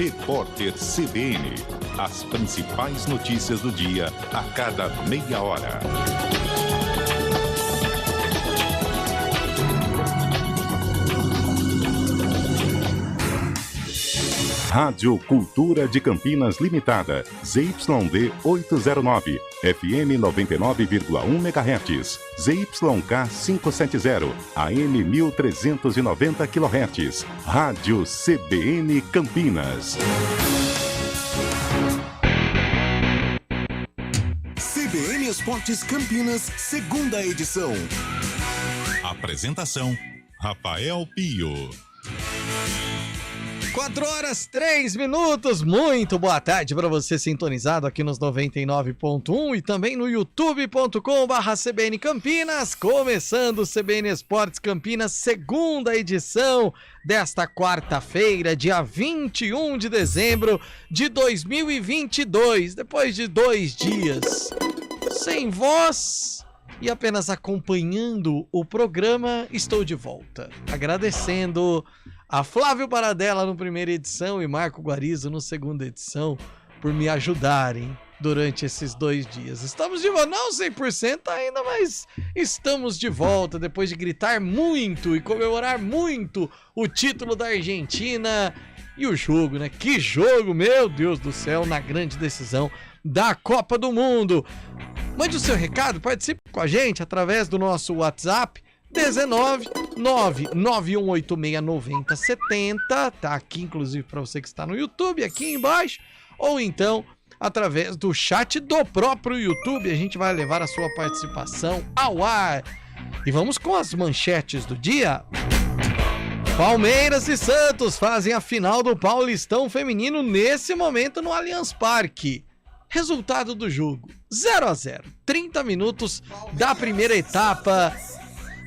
Repórter CBN. As principais notícias do dia a cada meia hora. Rádio Cultura de Campinas Limitada, ZYD 809, FM 99,1 MHz, ZYK 570, AM 1390 kHz, Rádio CBN Campinas. CBN Esportes Campinas, segunda edição. Apresentação, Rafael Pio. 4h03, muito boa tarde para você sintonizado aqui nos 99.1 e também no youtube.com/CBN Campinas, começando o CBN Esportes Campinas, segunda edição desta quarta-feira, dia 21 de dezembro de 2022, depois de 2 dias sem voz e apenas acompanhando o programa, estou de volta, agradecendo a Flávio Paradella no primeira edição e Marco Guarizo no segunda edição por me ajudarem durante esses 2 dias. Estamos de volta, não 100% ainda, mas estamos de volta depois de gritar muito e comemorar muito o título da Argentina e o jogo, né? Que jogo, meu Deus do céu, na grande decisão da Copa do Mundo. Mande o seu recado, participe com a gente através do nosso WhatsApp 19991869070, tá aqui inclusive para você que está no YouTube, aqui embaixo, ou então através do chat do próprio YouTube, a gente vai levar a sua participação ao ar. E vamos com as manchetes do dia. Palmeiras e Santos fazem a final do Paulistão Feminino nesse momento no Allianz Parque. Resultado do jogo, 0-0, 30 minutos da primeira etapa.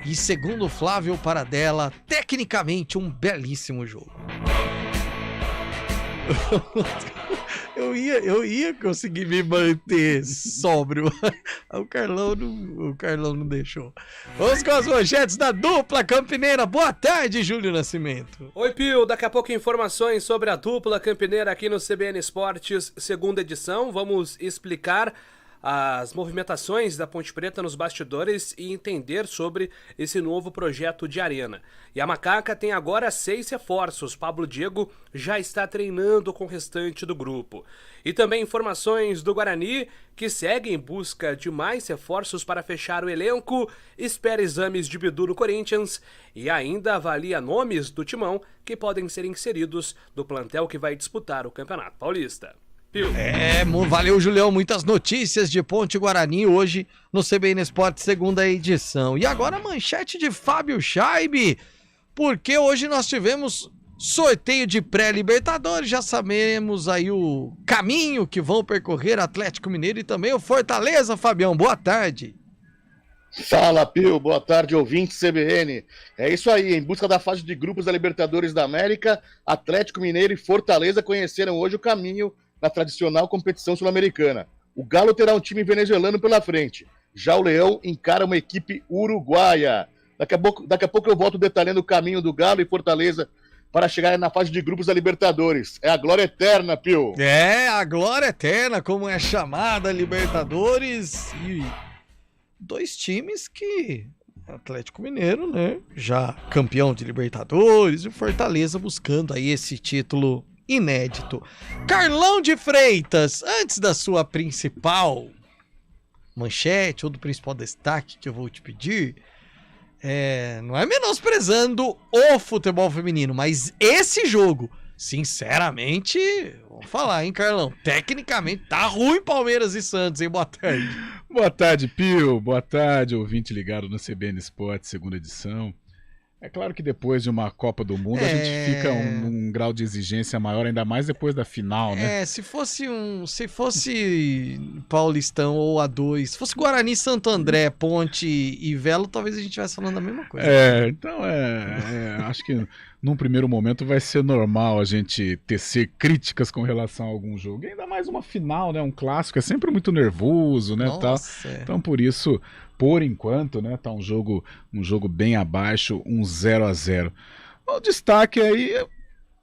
E segundo Flávio Paradella, tecnicamente um belíssimo jogo. Eu ia conseguir me manter sóbrio. O Carlão não deixou. Vamos com as manchetes da dupla campineira. Boa tarde, Júlio Nascimento. Oi, Pio. Daqui a pouco informações sobre a dupla campineira aqui no CBN Esportes, segunda edição. Vamos explicar as movimentações da Ponte Preta nos bastidores e entender sobre esse novo projeto de arena. E a Macaca tem agora 6 reforços. Pablo Diego já está treinando com o restante do grupo. E também informações do Guarani, que segue em busca de mais reforços para fechar o elenco, espera exames de Bidu no Corinthians e ainda avalia nomes do timão que podem ser inseridos do plantel que vai disputar o Campeonato Paulista. Valeu, Julião, muitas notícias de Ponte Guarani hoje no CBN Esporte, segunda edição. E agora a manchete de Fábio Scheibe, porque hoje nós tivemos sorteio de pré-Libertadores, já sabemos aí o caminho que vão percorrer Atlético Mineiro e também o Fortaleza. Fabião, boa tarde. Fala, Pio, boa tarde, ouvinte CBN. É isso aí, em busca da fase de grupos da Libertadores da América, Atlético Mineiro e Fortaleza conheceram hoje o caminho na tradicional competição sul-americana. O Galo terá um time venezuelano pela frente. Já o Leão encara uma equipe uruguaia. Daqui a pouco eu volto detalhando o caminho do Galo e Fortaleza para chegar na fase de grupos da Libertadores. É a glória eterna, Pio. É, a glória eterna, como é chamada, Libertadores. E 2 times que... Atlético Mineiro, né? Já campeão de Libertadores, e Fortaleza buscando aí esse título inédito. Carlão de Freitas, antes da sua principal manchete ou do principal destaque que eu vou te pedir, não é menosprezando o futebol feminino, mas esse jogo, sinceramente, vamos falar, hein, Carlão? Tecnicamente tá ruim Palmeiras e Santos, hein? Boa tarde. Boa tarde, Pio. Boa tarde, ouvinte ligado no CBN Esporte, segunda edição. É claro que depois de uma Copa do Mundo a gente fica um grau de exigência maior, ainda mais depois da final, né? Se fosse Paulistão ou A2, se fosse Guarani, Santo André, Ponte e Velo, talvez a gente estivesse falando a mesma coisa. Então acho que num primeiro momento vai ser normal a gente tecer críticas com relação a algum jogo. E ainda mais uma final, né? Um clássico, é sempre muito nervoso, né? Nossa, tal. Então por isso, por enquanto, né? Tá um jogo bem abaixo, um 0-0. O destaque aí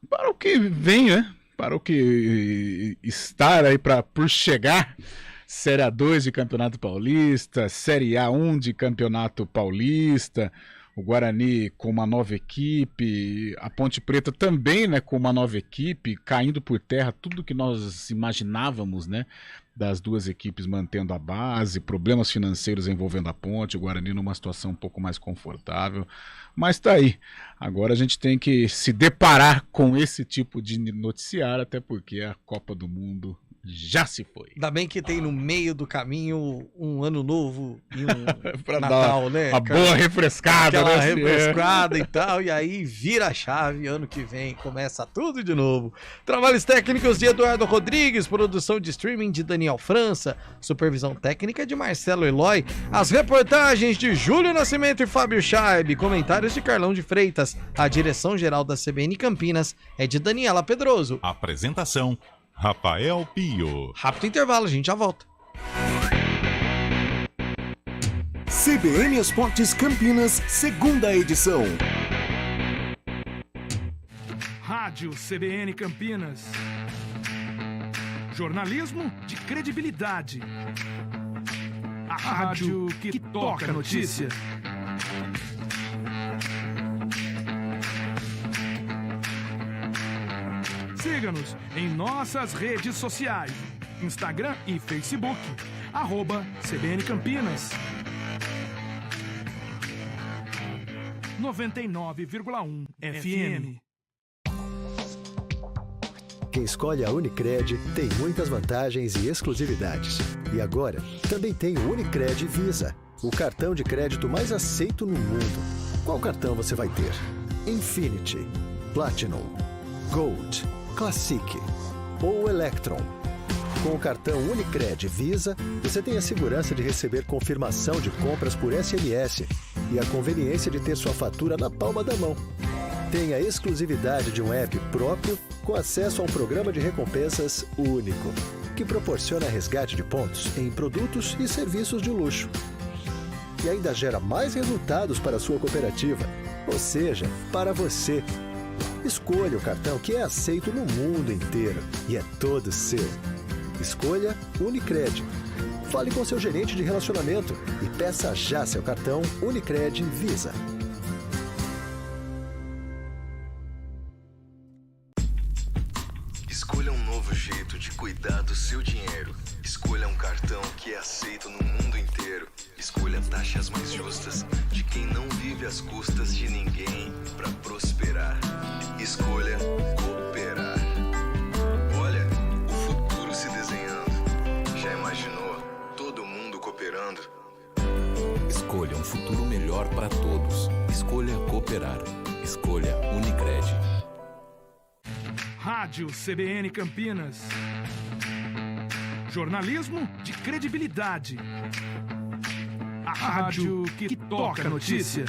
para o que vem, né? para o que estar aí por chegar, Série A2 de Campeonato Paulista, Série A1 de Campeonato Paulista, o Guarani com uma nova equipe, a Ponte Preta também, né, com uma nova equipe, caindo por terra tudo que nós imaginávamos, né, das duas equipes mantendo a base, problemas financeiros envolvendo a Ponte, o Guarani numa situação um pouco mais confortável, mas tá aí. Agora a gente tem que se deparar com esse tipo de noticiário, até porque a Copa do Mundo já se foi. Ainda bem que tem no meio do caminho um ano novo e um Pra Natal, dar né? uma boa refrescada, Aquela né? refrescada e tal, e aí vira a chave, ano que vem começa tudo de novo. Trabalhos técnicos de Eduardo Rodrigues, produção de streaming de Daniel França, supervisão técnica de Marcelo Eloy, as reportagens de Júlio Nascimento e Fábio Chaib, comentários de Carlão de Freitas, a direção-geral da CBN Campinas é de Daniela Pedroso. Apresentação: Rafael Pio. Rápido intervalo, a gente já volta. CBN Esportes Campinas, segunda edição. Rádio CBN Campinas. Jornalismo de credibilidade. A rádio que toca a notícia. Siga-nos em nossas redes sociais, Instagram e Facebook, @CBN Campinas. 99,1 FM. Quem escolhe a Unicred tem muitas vantagens e exclusividades. E agora, também tem o Unicred Visa, o cartão de crédito mais aceito no mundo. Qual cartão você vai ter? Infinity, Platinum, Gold, Classic ou Electron. Com o cartão Unicred Visa, você tem a segurança de receber confirmação de compras por SMS e a conveniência de ter sua fatura na palma da mão. Tem a exclusividade de um app próprio com acesso a um programa de recompensas único, que proporciona resgate de pontos em produtos e serviços de luxo. E ainda gera mais resultados para a sua cooperativa, ou seja, para você. Escolha o cartão que é aceito no mundo inteiro e é todo seu. Escolha Unicred. Fale com seu gerente de relacionamento e peça já seu cartão Unicred Visa. Escolha um novo jeito de cuidar do seu dinheiro. Escolha um cartão que é aceito no mundo inteiro. Escolha taxas mais justas de quem não vive às custas de ninguém para prosperar. Escolha cooperar. Olha, o futuro se desenhando. Já imaginou todo mundo cooperando? Escolha um futuro melhor para todos. Escolha cooperar. Escolha Unicred. Rádio CBN Campinas. Jornalismo de credibilidade. A rádio que toca a notícia.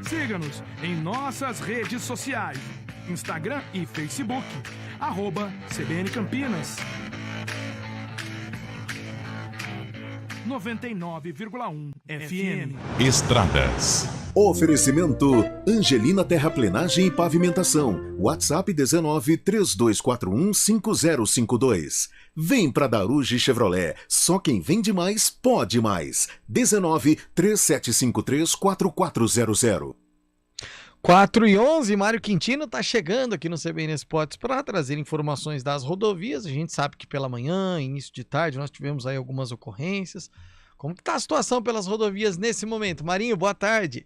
Siga-nos em nossas redes sociais, Instagram e Facebook, @CBN Campinas. 99,1 FM. Estradas. Oferecimento Angelina Terraplenagem e Pavimentação. WhatsApp 19 3241 5052. Vem pra Daruge Chevrolet. Só quem vende mais pode mais. 19 3753 4400. 4h11, Mário Quintino tá chegando aqui no CBN Esportes para trazer informações das rodovias. A gente sabe que pela manhã, início de tarde, nós tivemos aí algumas ocorrências. Como que tá a situação pelas rodovias nesse momento? Marinho, boa tarde.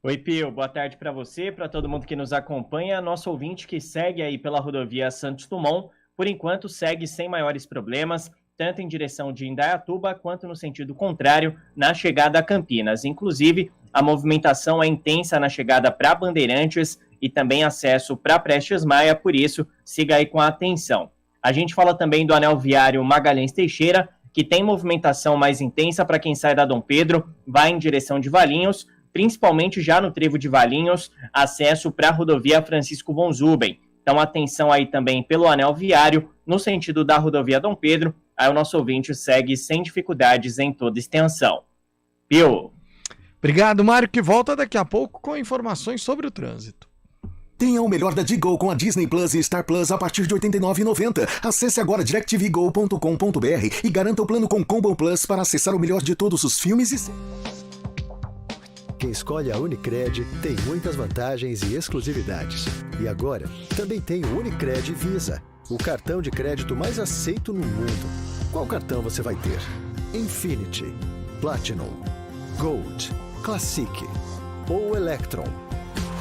Oi, Pio, boa tarde para você, para todo mundo que nos acompanha. Nosso ouvinte que segue aí pela rodovia Santos Dumont, por enquanto segue sem maiores problemas, tanto em direção de Indaiatuba quanto no sentido contrário, na chegada a Campinas. Inclusive, a movimentação é intensa na chegada para Bandeirantes e também acesso para Prestes Maia, por isso, siga aí com atenção. A gente fala também do anel viário Magalhães Teixeira, que tem movimentação mais intensa para quem sai da Dom Pedro, vai em direção de Valinhos, principalmente já no trevo de Valinhos, acesso para a rodovia Francisco von Zuben. Então, atenção aí também pelo anel viário, no sentido da rodovia Dom Pedro, aí o nosso ouvinte segue sem dificuldades em toda extensão. Pio. Obrigado, Mário, que volta daqui a pouco com informações sobre o trânsito. Tenha o melhor da Digo com a Disney Plus e Star Plus a partir de R$ 89,90. Acesse agora directvgo.com.br e garanta o plano com Combo Plus para acessar o melhor de todos os filmes e... Quem escolhe a Unicred tem muitas vantagens e exclusividades. E agora, também tem o Unicred Visa, o cartão de crédito mais aceito no mundo. Qual cartão você vai ter? Infinity, Platinum, Gold, Classic ou Electron?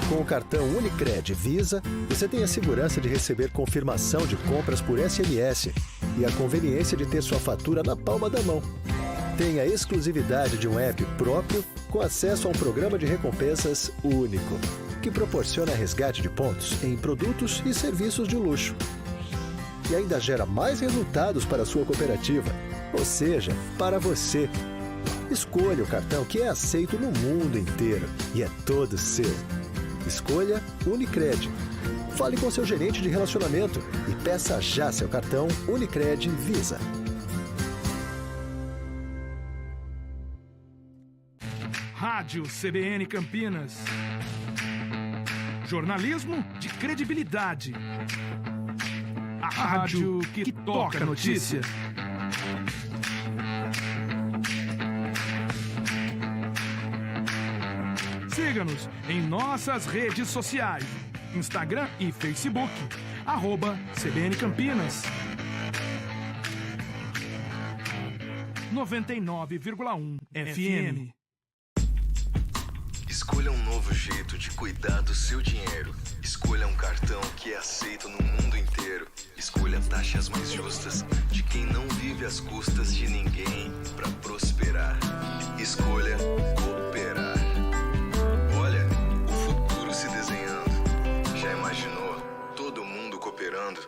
Com o cartão Unicred Visa, você tem a segurança de receber confirmação de compras por SMS e a conveniência de ter sua fatura na palma da mão. Tem a exclusividade de um app próprio com acesso a um programa de recompensas único, que proporciona resgate de pontos em produtos e serviços de luxo. E ainda gera mais resultados para a sua cooperativa, ou seja, para você. Escolha o cartão que é aceito no mundo inteiro e é todo seu. Escolha Unicred. Fale com seu gerente de relacionamento e peça já seu cartão Unicred Visa. Rádio CBN Campinas. Jornalismo de credibilidade. A rádio que toca a notícia. Siga-nos em nossas redes sociais, Instagram e Facebook, @CBN Campinas. 99,1 FM. Escolha um novo jeito de cuidar do seu dinheiro. Escolha um cartão que é aceito no mundo inteiro. Escolha taxas mais justas de quem não vive às custas de ninguém para prosperar. Escolha cooperar. Olha, o futuro se desenhando. Já imaginou? Todo mundo cooperando.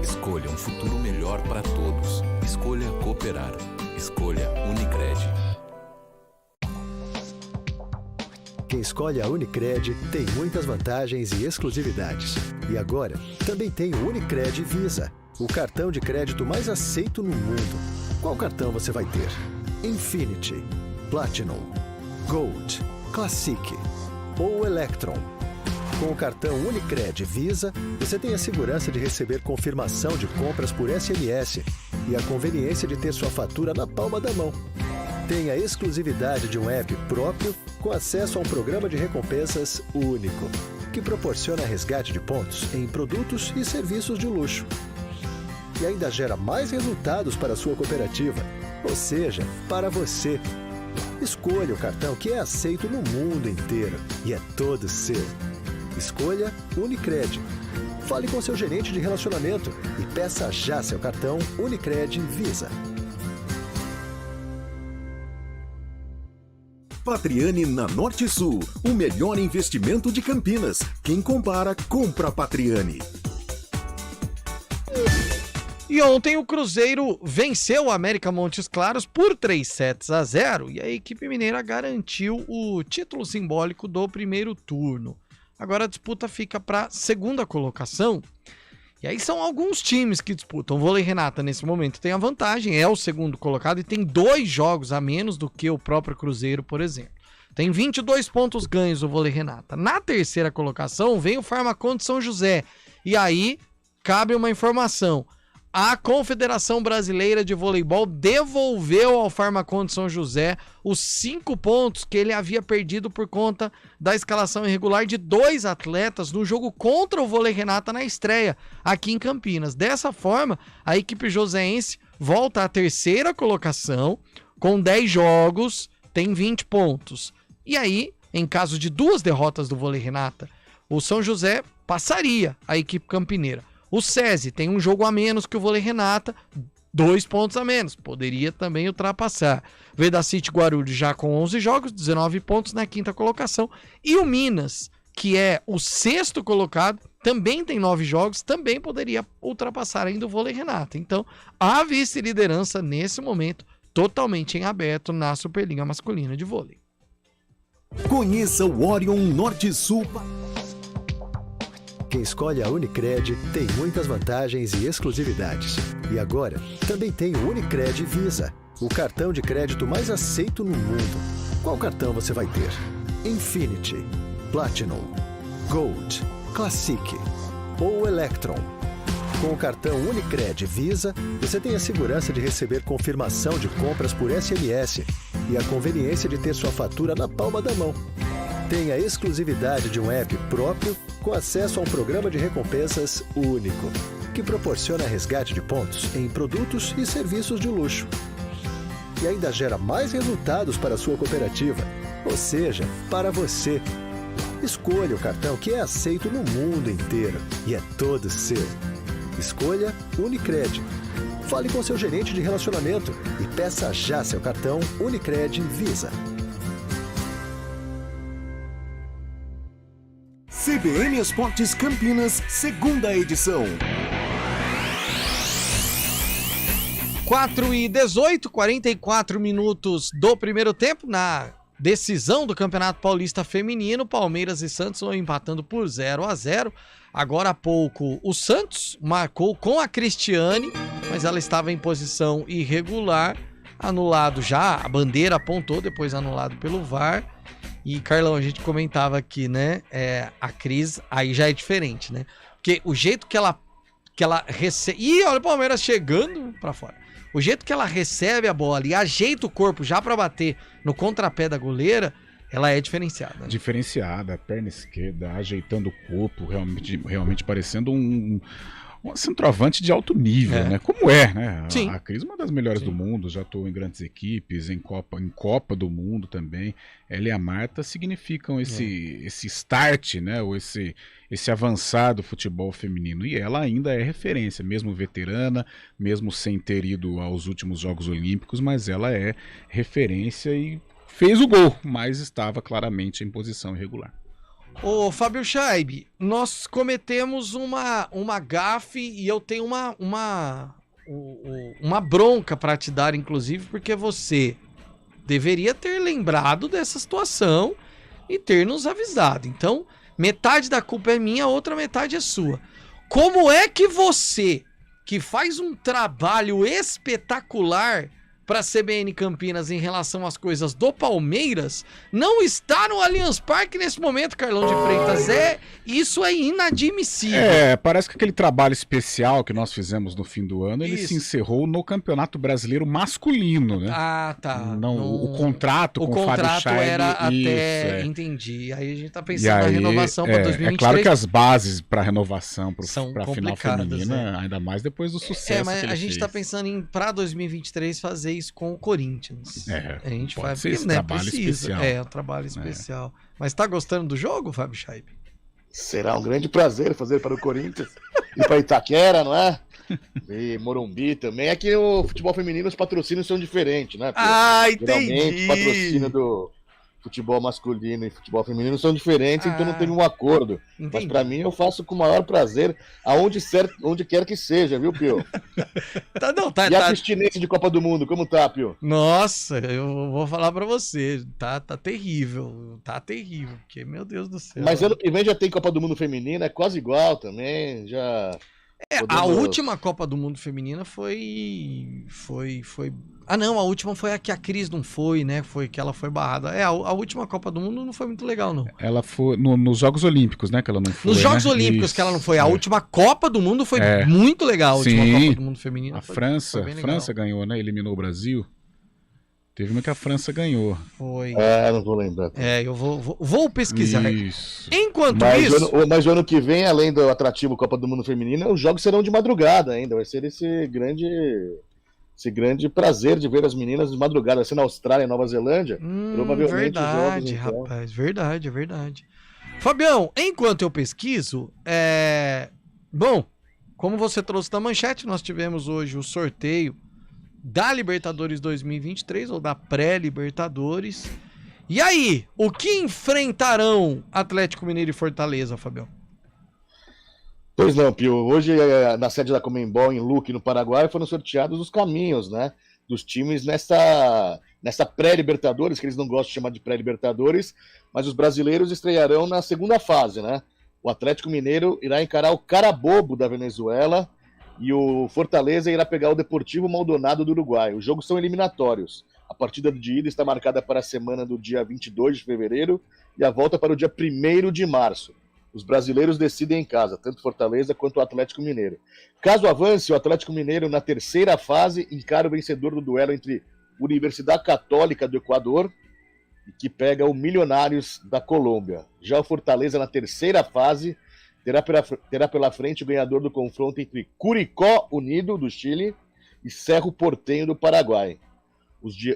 Escolha um futuro melhor para todos. Escolha cooperar. Escolha Unicred. Quem escolhe a Unicred tem muitas vantagens e exclusividades. E agora, também tem o Unicred Visa, o cartão de crédito mais aceito no mundo. Qual cartão você vai ter? Infinity, Platinum, Gold, Classic ou Electron? Com o cartão Unicred Visa, você tem a segurança de receber confirmação de compras por SMS e a conveniência de ter sua fatura na palma da mão. Tem a exclusividade de um app próprio com acesso a um programa de recompensas único, que proporciona resgate de pontos em produtos e serviços de luxo. E ainda gera mais resultados para a sua cooperativa, ou seja, para você. Escolha o cartão que é aceito no mundo inteiro e é todo seu. Escolha Unicred. Fale com seu gerente de relacionamento e peça já seu cartão Unicred Visa. Patriani na Norte Sul, o melhor investimento de Campinas. Quem compara, compra Patriani. E ontem o Cruzeiro venceu o América Montes Claros por 3-0 e a equipe mineira garantiu o título simbólico do primeiro turno. Agora a disputa fica para a segunda colocação. E aí são alguns times que disputam. O Vôlei Renata, nesse momento, tem a vantagem, é o segundo colocado e tem 2 jogos a menos do que o próprio Cruzeiro, por exemplo. Tem 22 pontos ganhos o Vôlei Renata. Na terceira colocação vem o Farmacon de São José. E aí cabe uma informação. A Confederação Brasileira de Voleibol devolveu ao Farmacon de São José os 5 pontos que ele havia perdido por conta da escalação irregular de 2 atletas no jogo contra o Vôlei Renata na estreia aqui em Campinas. Dessa forma, a equipe joseense volta à terceira colocação com 10 jogos, tem 20 pontos. E aí, em caso de 2 derrotas do Vôlei Renata, o São José passaria a equipe campineira. O SESI tem um jogo a menos que o Vôlei Renata, 2 pontos a menos, poderia também ultrapassar. Vedacity Guarulhos já com 11 jogos, 19 pontos na quinta colocação. E o Minas, que é o 6º colocado, também tem 9 jogos, também poderia ultrapassar ainda o Vôlei Renata. Então, a vice-liderança nesse momento totalmente em aberto na Superliga Masculina de Vôlei. Conheça o Orion Norte Sul. Quem escolhe a Unicred tem muitas vantagens e exclusividades. E agora, também tem o Unicred Visa, o cartão de crédito mais aceito no mundo. Qual cartão você vai ter? Infinity, Platinum, Gold, Classic ou Electron? Com o cartão Unicred Visa, você tem a segurança de receber confirmação de compras por SMS e a conveniência de ter sua fatura na palma da mão. Tem a exclusividade de um app próprio com acesso a um programa de recompensas único, que proporciona resgate de pontos em produtos e serviços de luxo. E ainda gera mais resultados para a sua cooperativa, ou seja, para você. Escolha o cartão que é aceito no mundo inteiro e é todo seu. Escolha Unicred. Fale com seu gerente de relacionamento e peça já seu cartão Unicred Visa. CBN Esportes Campinas, segunda edição. 4:18, 44 minutos do primeiro tempo, na decisão do Campeonato Paulista Feminino, Palmeiras e Santos vão empatando por 0-0. Agora há pouco o Santos marcou com a Cristiane, mas ela estava em posição irregular, anulado já, a bandeira apontou, depois anulado pelo VAR. E, Carlão, a gente comentava aqui, né, a Cris aí já é diferente, né? Porque o jeito que ela recebe... Ih, olha o Palmeiras chegando pra fora. O jeito que ela recebe a bola e ajeita o corpo já pra bater no contrapé da goleira, ela é diferenciada. Né? Diferenciada, perna esquerda, ajeitando o corpo, realmente parecendo um centroavante de alto nível, né? Como né? Sim. A Cris é uma das melhores do mundo, já atuou em grandes equipes, em Copa do Mundo também. Ela e a Marta significam esse start, né? Ou esse avançar do futebol feminino. E ela ainda é referência, mesmo veterana, mesmo sem ter ido aos últimos Jogos Olímpicos, mas ela é referência e fez o gol, mas estava claramente em posição irregular. Ô, Fábio Chaib, nós cometemos uma gafe e eu tenho uma bronca pra te dar, inclusive, porque você deveria ter lembrado dessa situação e ter nos avisado. Então, metade da culpa é minha, a outra metade é sua. Como é que você, que faz um trabalho espetacular para a CBN Campinas em relação às coisas do Palmeiras, não está no Allianz Parque nesse momento, Carlão de Freitas? Isso é inadmissível. Parece que aquele trabalho especial que nós fizemos no fim do ano, ele se encerrou no Campeonato Brasileiro masculino, né? Ah, tá. Não, o contrato com o Fábio Chaib era até... Entendi. Aí a gente tá pensando na renovação para 2023. É claro que as bases para renovação para a final feminina, né? ainda mais depois do sucesso mas que ele a gente fez. tá pensando em, para 2023, fazer isso com o Corinthians. A gente pode faz ser esse trabalho especial. um trabalho especial. Mas tá gostando do jogo, Fábio Chaib? Será um grande prazer fazer para o Corinthians e para Itaquera, não é? E Morumbi também. É que o futebol feminino, os patrocínios são diferentes, né? Entendi. Geralmente, o patrocínio do futebol masculino e futebol feminino são diferentes, então não teve um acordo. Entendi. Mas para mim eu faço com o maior prazer, onde quer que seja, viu, Pio? E a abstinência de Copa do Mundo, como tá, Pio? Nossa, eu vou falar pra você, tá terrível, porque, meu Deus do céu. Mas ano que vem já tem Copa do Mundo feminina, é quase igual também, já... A última Copa do Mundo feminina foi... Ah, não, a última foi a que a Cris não foi, né? Foi que ela foi barrada. A última Copa do Mundo não foi muito legal, não. Ela foi nos Jogos Olímpicos, né? Que ela não foi. Nos Jogos Olímpicos que ela não foi. A última Copa do Mundo foi muito legal. A última Copa do Mundo feminina. A França ganhou, né? Eliminou o Brasil. Teve uma que a França ganhou. Foi. Não vou lembrar. Eu vou pesquisar. Isso. Enquanto mas o ano que vem, além do atrativo Copa do Mundo feminina, os jogos serão de madrugada ainda. Vai ser esse grande prazer de ver as meninas de madrugada. Vai ser na Austrália, Nova Zelândia. Provavelmente verdade, os jogos, então... rapaz. Verdade. Fabião, enquanto eu pesquiso, bom, como você trouxe na manchete, nós tivemos hoje o sorteio da Libertadores 2023, ou da pré-Libertadores. E aí, o que enfrentarão Atlético Mineiro e Fortaleza, Fabião? Pois não, Pio. Hoje, na sede da Conmebol, em Luque, no Paraguai, foram sorteados os caminhos, né, dos times nessa pré-Libertadores, que eles não gostam de chamar de pré-Libertadores, mas os brasileiros estrearão na segunda fase, né? O Atlético Mineiro irá encarar o Carabobo da Venezuela e o Fortaleza irá pegar o Deportivo Maldonado do Uruguai. Os jogos são eliminatórios. A partida de ida está marcada para a semana do dia 22 de fevereiro e a volta para o dia 1º de março. Os brasileiros decidem em casa, tanto Fortaleza quanto o Atlético Mineiro. Caso avance, o Atlético Mineiro, na terceira fase, encara o vencedor do duelo entre Universidade Católica do Equador, que pega o Milionários da Colômbia. Já o Fortaleza, na terceira fase, terá pela frente o ganhador do confronto entre Curicó Unido, do Chile, e Cerro Porteño, do Paraguai.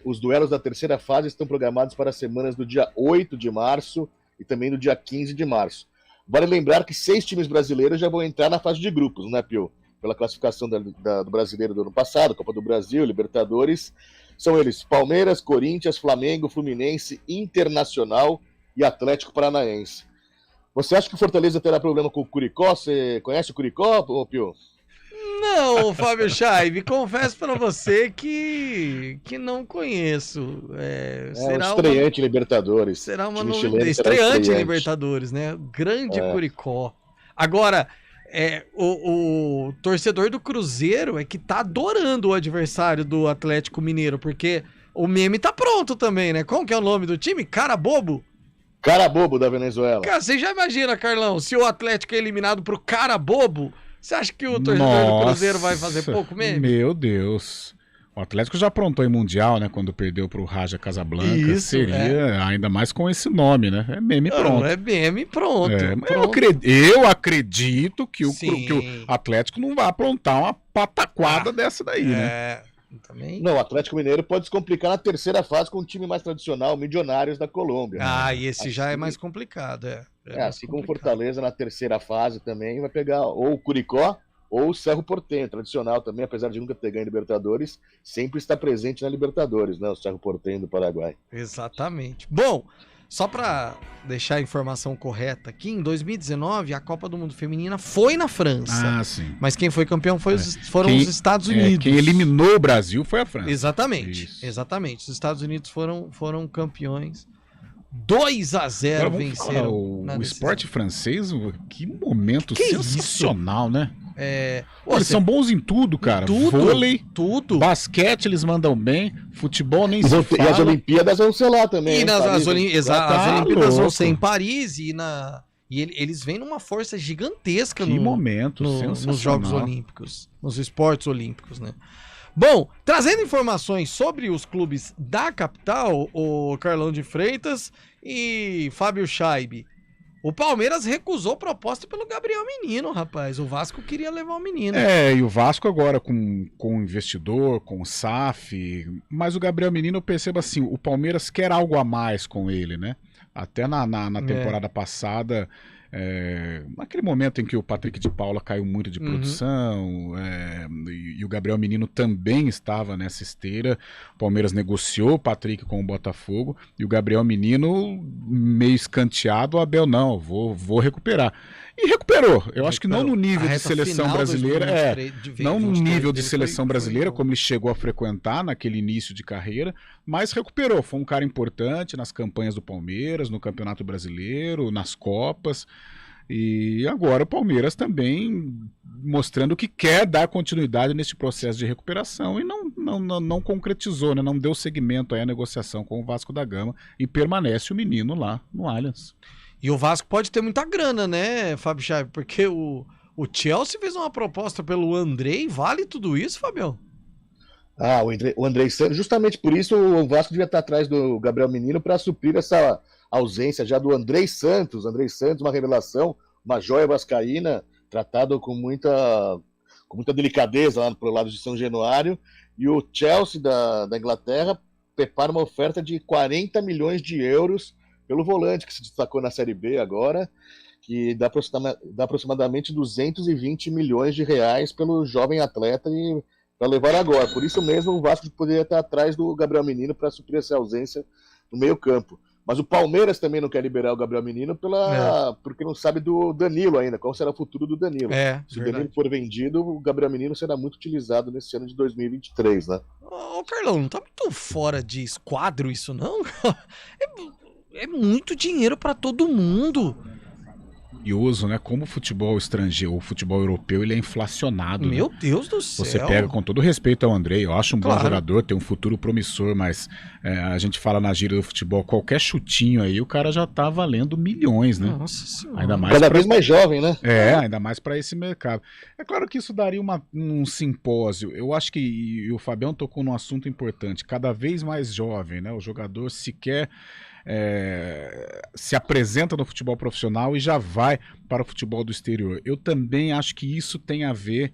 Os duelos da terceira fase estão programados para as semanas do dia 8 de março e também do dia 15 de março. Vale lembrar que 6 times brasileiros já vão entrar na fase de grupos, né, Pio? Pela classificação do brasileiro do ano passado, Copa do Brasil, Libertadores. São eles Palmeiras, Corinthians, Flamengo, Fluminense, Internacional e Atlético Paranaense. Você acha que o Fortaleza terá problema com o Curicó? Você conhece o Curicó, Pio? Não, Fábio Scheibe, confesso para você que não conheço. Será estreante Libertadores. Será uma novidade. Estreante em Libertadores, né? Grande Curicó. Agora, o torcedor do Cruzeiro é que tá adorando o adversário do Atlético Mineiro, porque o meme tá pronto também, né? Como que é o nome do time? Cara Bobo? Cara Bobo da Venezuela. Cara, você já imagina, Carlão, se o Atlético é eliminado pro Cara Bobo, você acha que o torcedor do Cruzeiro vai fazer pouco meme? Meu Deus. O Atlético já aprontou em Mundial, né? Quando perdeu pro Raja Casablanca. Isso, seria ainda mais com esse nome, né? É meme pronto. É meme pronto. Eu acredito que o Atlético não vai aprontar uma pataquada dessa daí, né? Também. Não, o Atlético Mineiro pode se complicar na terceira fase com um time mais tradicional, Milionários da Colômbia. E esse já é mais complicado, assim como Fortaleza na terceira fase também vai pegar ou o Curicó ou o Cerro Porteño, tradicional também, apesar de nunca ter ganho Libertadores, sempre está presente na Libertadores, né? O Cerro Porteño do Paraguai. Exatamente. Bom, só para deixar a informação correta aqui, em 2019 a Copa do Mundo Feminina foi na França. Sim. Mas quem foi campeão foram os Estados Unidos. Quem eliminou o Brasil foi a França. Exatamente. Os Estados Unidos foram campeões. 2-0 venceram. O esporte francês, que momento sensacional, né? Eles são bons em tudo, cara. Vôlei, tudo. Basquete eles mandam bem. Futebol nem se fala. E as Olimpíadas vão ser lá também. As Olimpíadas vão ser em Paris e eles vêm numa força gigantesca nos Jogos Olímpicos, nos esportes olímpicos, né? Bom, trazendo informações sobre os clubes da capital, o Carlão de Freitas e Fábio Scheibe. O Palmeiras recusou proposta pelo Gabriel Menino, rapaz. O Vasco queria levar o menino. E o Vasco agora com o investidor, com o SAF. Mas o Gabriel Menino, eu percebo assim, o Palmeiras quer algo a mais com ele, né? Até na temporada passada, naquele momento em que o Patrick de Paula caiu muito de produção, e o Gabriel Menino também estava nessa esteira, o Palmeiras negociou o Patrick com o Botafogo, e o Gabriel Menino meio escanteado, o Abel não, vou recuperar. E recuperou, eu acho que não no nível de seleção brasileira, não no nível de seleção brasileira, como ele chegou a frequentar naquele início de carreira, mas recuperou, foi um cara importante nas campanhas do Palmeiras, no Campeonato Brasileiro, nas Copas. E agora o Palmeiras também mostrando que quer dar continuidade nesse processo de recuperação e não concretizou, né? Não deu seguimento aí à negociação com o Vasco da Gama e permanece o menino lá no Allianz. E o Vasco pode ter muita grana, né, Fábio Scheibe? Porque o Chelsea fez uma proposta pelo Andrei, vale tudo isso, Fabião? O Andrei Santos, justamente por isso o Vasco devia estar atrás do Gabriel Menino para suprir essa ausência já do Andrei Santos, uma revelação, uma joia vascaína, tratado com muita delicadeza lá pro lado de São Januário, e o Chelsea da Inglaterra prepara uma oferta de 40 milhões de euros pelo volante, que se destacou na Série B agora, que dá aproximadamente 220 milhões de reais pelo jovem atleta e para levar agora. Por isso mesmo o Vasco poderia estar atrás do Gabriel Menino para suprir essa ausência no meio campo. Mas o Palmeiras também não quer liberar o Gabriel Menino porque não sabe do Danilo ainda, qual será o futuro do Danilo. Se o Danilo for vendido, o Gabriel Menino será muito utilizado nesse ano de 2023, né? Ô Carlão, não tá muito fora de esquadro isso não? É muito dinheiro para todo mundo. curioso, né? Como o futebol estrangeiro, o futebol europeu, ele é inflacionado. Meu né? Deus do céu! Você pega, com todo respeito ao Andrei, eu acho um Claro. bom jogador, tem um futuro promissor, mas a gente fala na gíria do futebol, qualquer chutinho aí, o cara já tá valendo milhões, né? Nossa Senhora. Ainda mais Cada vez mais jovem, né? ainda mais para esse mercado. É claro que isso daria um simpósio. Eu acho que e o Fabião tocou num assunto importante. Cada vez mais jovem, né? O jogador sequer se apresenta no futebol profissional e já vai para o futebol do exterior. Eu também acho que isso tem a ver,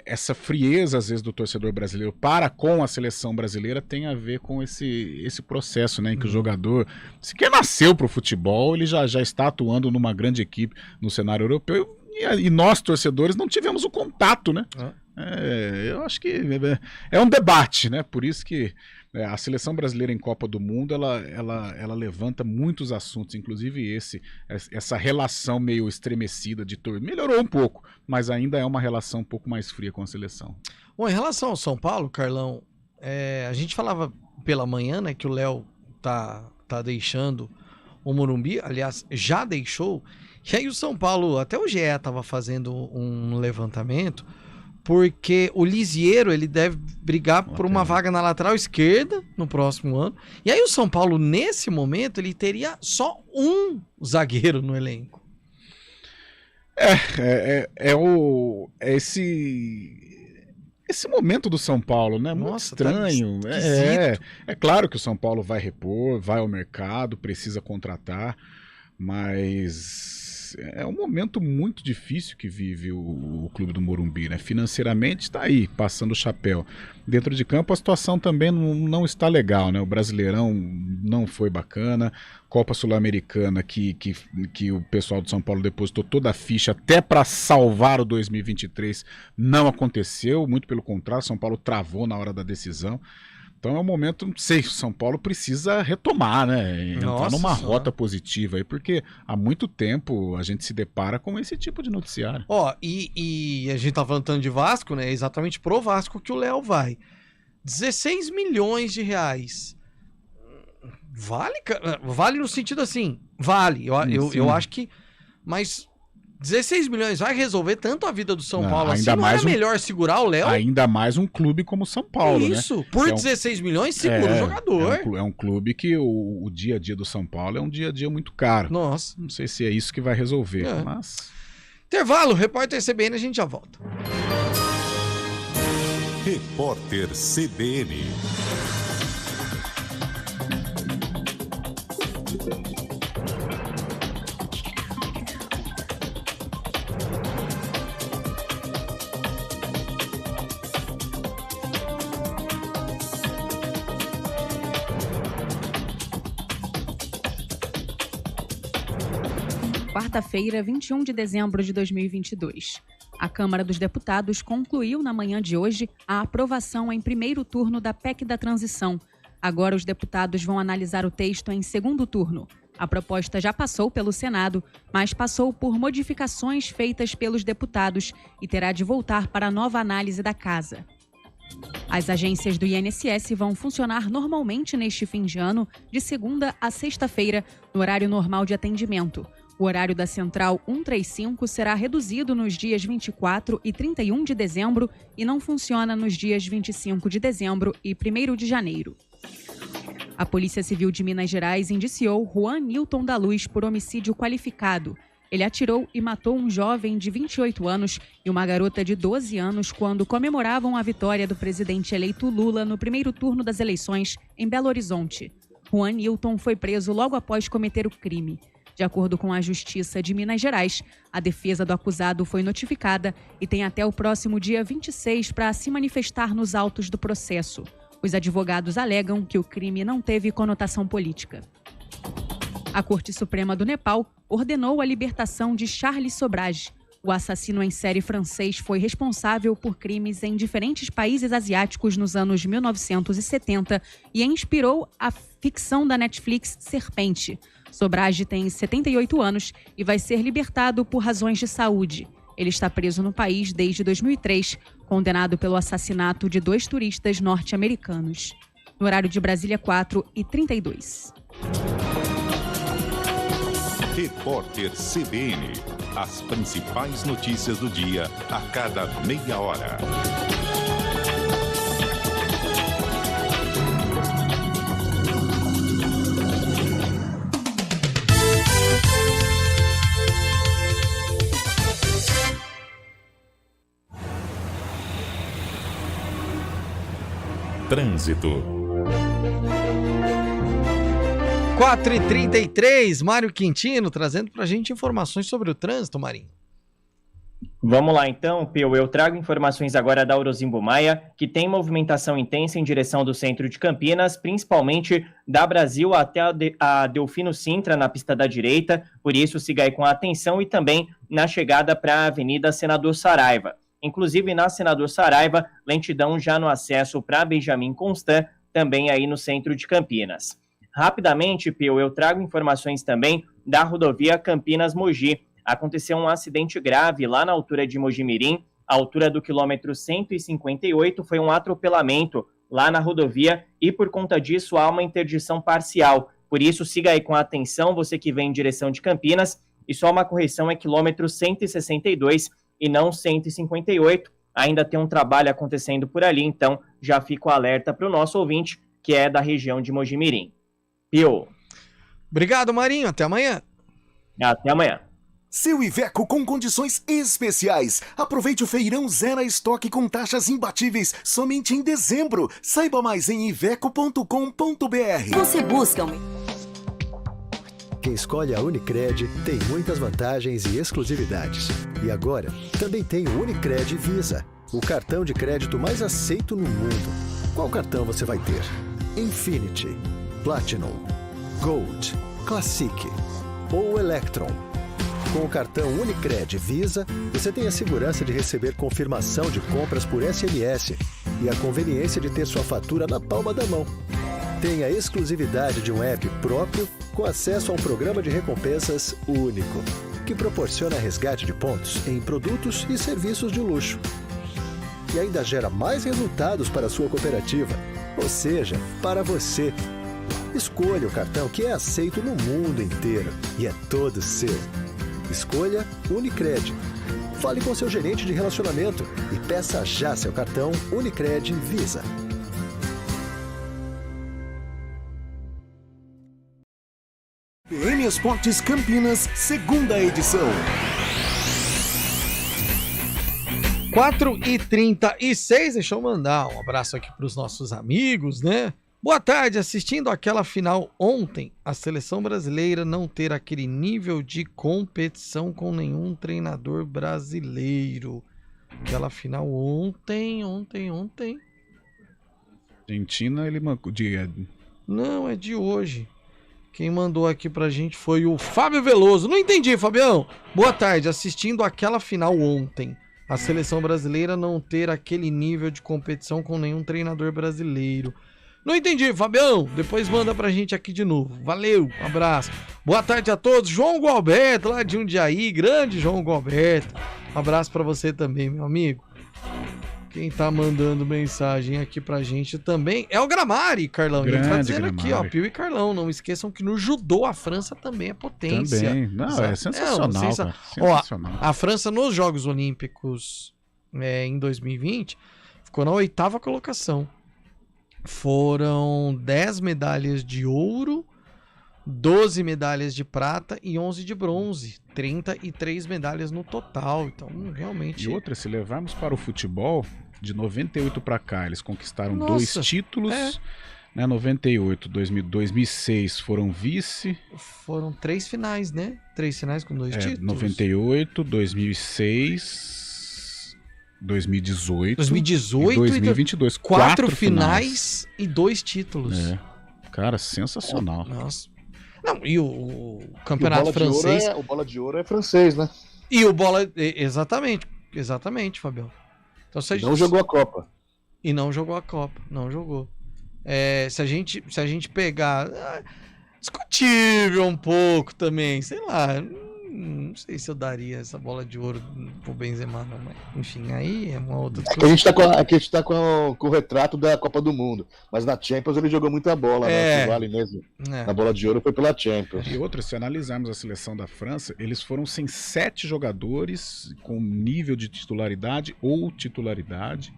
essa frieza às vezes do torcedor brasileiro para com a seleção brasileira tem a ver com esse processo, né, em que o jogador sequer nasceu para o futebol, ele já está atuando numa grande equipe no cenário europeu e nós torcedores não tivemos o contato, né? Eu acho que é um debate, né? Por isso que a seleção brasileira em Copa do Mundo ela levanta muitos assuntos, inclusive essa relação meio estremecida de torcida. Melhorou um pouco, mas ainda é uma relação um pouco mais fria com a seleção. Bom, em relação ao São Paulo, Carlão, a gente falava pela manhã, né, que o Léo tá deixando o Morumbi, aliás, já deixou, e aí o São Paulo, até o GE tava fazendo um levantamento, porque o Lisiero, ele deve brigar por uma vaga na lateral esquerda no próximo ano. E aí o São Paulo, nesse momento, ele teria só um zagueiro no elenco. Esse momento do São Paulo, né? Muito estranho. É claro que o São Paulo vai repor, vai ao mercado, precisa contratar, mas é um momento muito difícil que vive o clube do Morumbi, né? Financeiramente está aí, passando o chapéu. Dentro de campo a situação também não está legal, né? O Brasileirão não foi bacana, Copa Sul-Americana que o pessoal do São Paulo depositou toda a ficha até para salvar o 2023 não aconteceu, muito pelo contrário, São Paulo travou na hora da decisão. Então é um momento, não sei, o São Paulo precisa retomar, né? Entrar numa rota positiva aí, porque há muito tempo a gente se depara com esse tipo de noticiário. E a gente tá falando tanto de Vasco, né? Exatamente pro Vasco que o Léo vai. 16 milhões de reais. Vale no sentido assim, vale. Eu acho que... Mas 16 milhões vai resolver tanto a vida do São Paulo assim? Não era melhor segurar o Léo? Ainda mais um clube como o São Paulo, Isso, né? Por 16 milhões segura o jogador. É um clube que o dia a dia do São Paulo é um dia a dia muito caro. Nossa. Não sei se é isso que vai resolver, mas... Intervalo, repórter CBN, a gente já volta. Repórter CBN. Quarta-feira, 21 de dezembro de 2022. A Câmara dos Deputados concluiu na manhã de hoje a aprovação em primeiro turno da PEC da transição. Agora os deputados vão analisar o texto em segundo turno. A proposta já passou pelo Senado, mas passou por modificações feitas pelos deputados e terá de voltar para a nova análise da Casa. As agências do INSS vão funcionar normalmente neste fim de ano, de segunda a sexta-feira, no horário normal de atendimento. O horário da Central 135 será reduzido nos dias 24 e 31 de dezembro e não funciona nos dias 25 de dezembro e 1º de janeiro. A Polícia Civil de Minas Gerais indiciou Juan Nilton da Luz por homicídio qualificado. Ele atirou e matou um jovem de 28 anos e uma garota de 12 anos quando comemoravam a vitória do presidente eleito Lula no primeiro turno das eleições em Belo Horizonte. Juan Nilton foi preso logo após cometer o crime. De acordo com a Justiça de Minas Gerais, a defesa do acusado foi notificada e tem até o próximo dia 26 para se manifestar nos autos do processo. Os advogados alegam que o crime não teve conotação política. A Corte Suprema do Nepal ordenou a libertação de Charles Sobrage. O assassino em série francês foi responsável por crimes em diferentes países asiáticos nos anos 1970 e inspirou a ficção da Netflix Serpente. Sobrage tem 78 anos e vai ser libertado por razões de saúde. Ele está preso no país desde 2003, condenado pelo assassinato de 2 turistas norte-americanos. No horário de Brasília, 4h32. Repórter CBN. As principais notícias do dia a cada meia hora. Trânsito. 4h33, Mário Quintino trazendo pra gente informações sobre o trânsito, Marinho. Vamos lá então, Pio. Eu trago informações agora da Orozimbo Maia, que tem movimentação intensa em direção do centro de Campinas, principalmente da Brasil até a Delfino Sintra, na pista da direita. Por isso, siga aí com atenção, e também na chegada para a Avenida Senador Saraiva. Inclusive, na Senador Saraiva, lentidão já no acesso para Benjamin Constant, também aí no centro de Campinas. Rapidamente, Pio, eu trago informações também da rodovia Campinas-Mogi. Aconteceu um acidente grave lá na altura de Mogi-mirim, à altura do quilômetro 158, foi um atropelamento lá na rodovia e por conta disso há uma interdição parcial. Por isso, siga aí com atenção, você que vem em direção de Campinas, e só uma correção é quilômetro 162 e não 158. Ainda tem um trabalho acontecendo por ali, então já fica o alerta para o nosso ouvinte, que é da região de Mogi-mirim. Pio. Obrigado, Marinho. Até amanhã. Até amanhã. Seu Iveco com condições especiais. Aproveite o feirão Zero Estoque com taxas imbatíveis somente em dezembro. Saiba mais em iveco.com.br. Você busca Quem escolhe a Unicred tem muitas vantagens e exclusividades. E agora, também tem o Unicred Visa, o cartão de crédito mais aceito no mundo. Qual cartão você vai ter? Infinity, Platinum, Gold, Classic ou Electron. Com o cartão Unicred Visa, você tem a segurança de receber confirmação de compras por SMS e a conveniência de ter sua fatura na palma da mão. Tem a exclusividade de um app próprio com acesso a um programa de recompensas único, que proporciona resgate de pontos em produtos e serviços de luxo. E ainda gera mais resultados para a sua cooperativa, ou seja, para você. Escolha o cartão que é aceito no mundo inteiro e é todo seu. Escolha Unicred. Fale com seu gerente de relacionamento e peça já seu cartão Unicred Visa. CBN Esportes Campinas, segunda edição. 4h36, deixa eu mandar um abraço aqui para os nossos amigos, né? Boa tarde, assistindo aquela final ontem, a seleção brasileira não ter aquele nível de competição com nenhum treinador brasileiro. Aquela final ontem. Argentina, ele mandou. Não, é de hoje. Quem mandou aqui pra gente foi o Fábio Veloso. Não entendi, Fabião. Boa tarde, assistindo aquela final ontem, a seleção brasileira não ter aquele nível de competição com nenhum treinador brasileiro. Não entendi, Fabião. Depois manda pra gente aqui de novo. Valeu, um abraço. Boa tarde a todos. João Gualberto, lá de Jundiaí. Grande João Gualberto. Um abraço pra você também, meu amigo. Quem tá mandando mensagem aqui pra gente também é o Gramari, Carlão. Ele tá dizendo Gramari. Aqui, ó, Pio e Carlão. Não esqueçam que no judô a França também é potência. Também. Não, é sensacional, cara. Sensacional. Ó, a França nos Jogos Olímpicos em 2020 ficou na 8ª colocação. Foram 10 medalhas de ouro, 12 medalhas de prata e 11 de bronze. 33 medalhas no total. Então, realmente... E outra, se levarmos para o futebol, de 98 para cá, eles conquistaram 2 títulos. Né, 98, 2006 foram vice. Foram 3 finais, né? 3 finais com 2 títulos. 98, 2006... 2018 e 2022. 4 finais e 2 títulos. Cara, sensacional. Nossa. Não, e o campeonato francês... O Bola de Ouro é francês, né? E o Bola... Exatamente, Fabião. Então, não jogou a Copa. E não jogou a Copa, não jogou. Se a gente pegar... discutível um pouco também, sei lá... não sei se eu daria essa bola de ouro pro Benzema, não, mas enfim, aí é uma outra discussão. Aqui a gente tá com o retrato da Copa do Mundo, mas na Champions ele jogou muita bola, né? O vale mesmo. Na bola de ouro foi pela Champions. E outra, se analisarmos a seleção da França, eles foram sem 7 jogadores com nível de titularidade ou titularidade.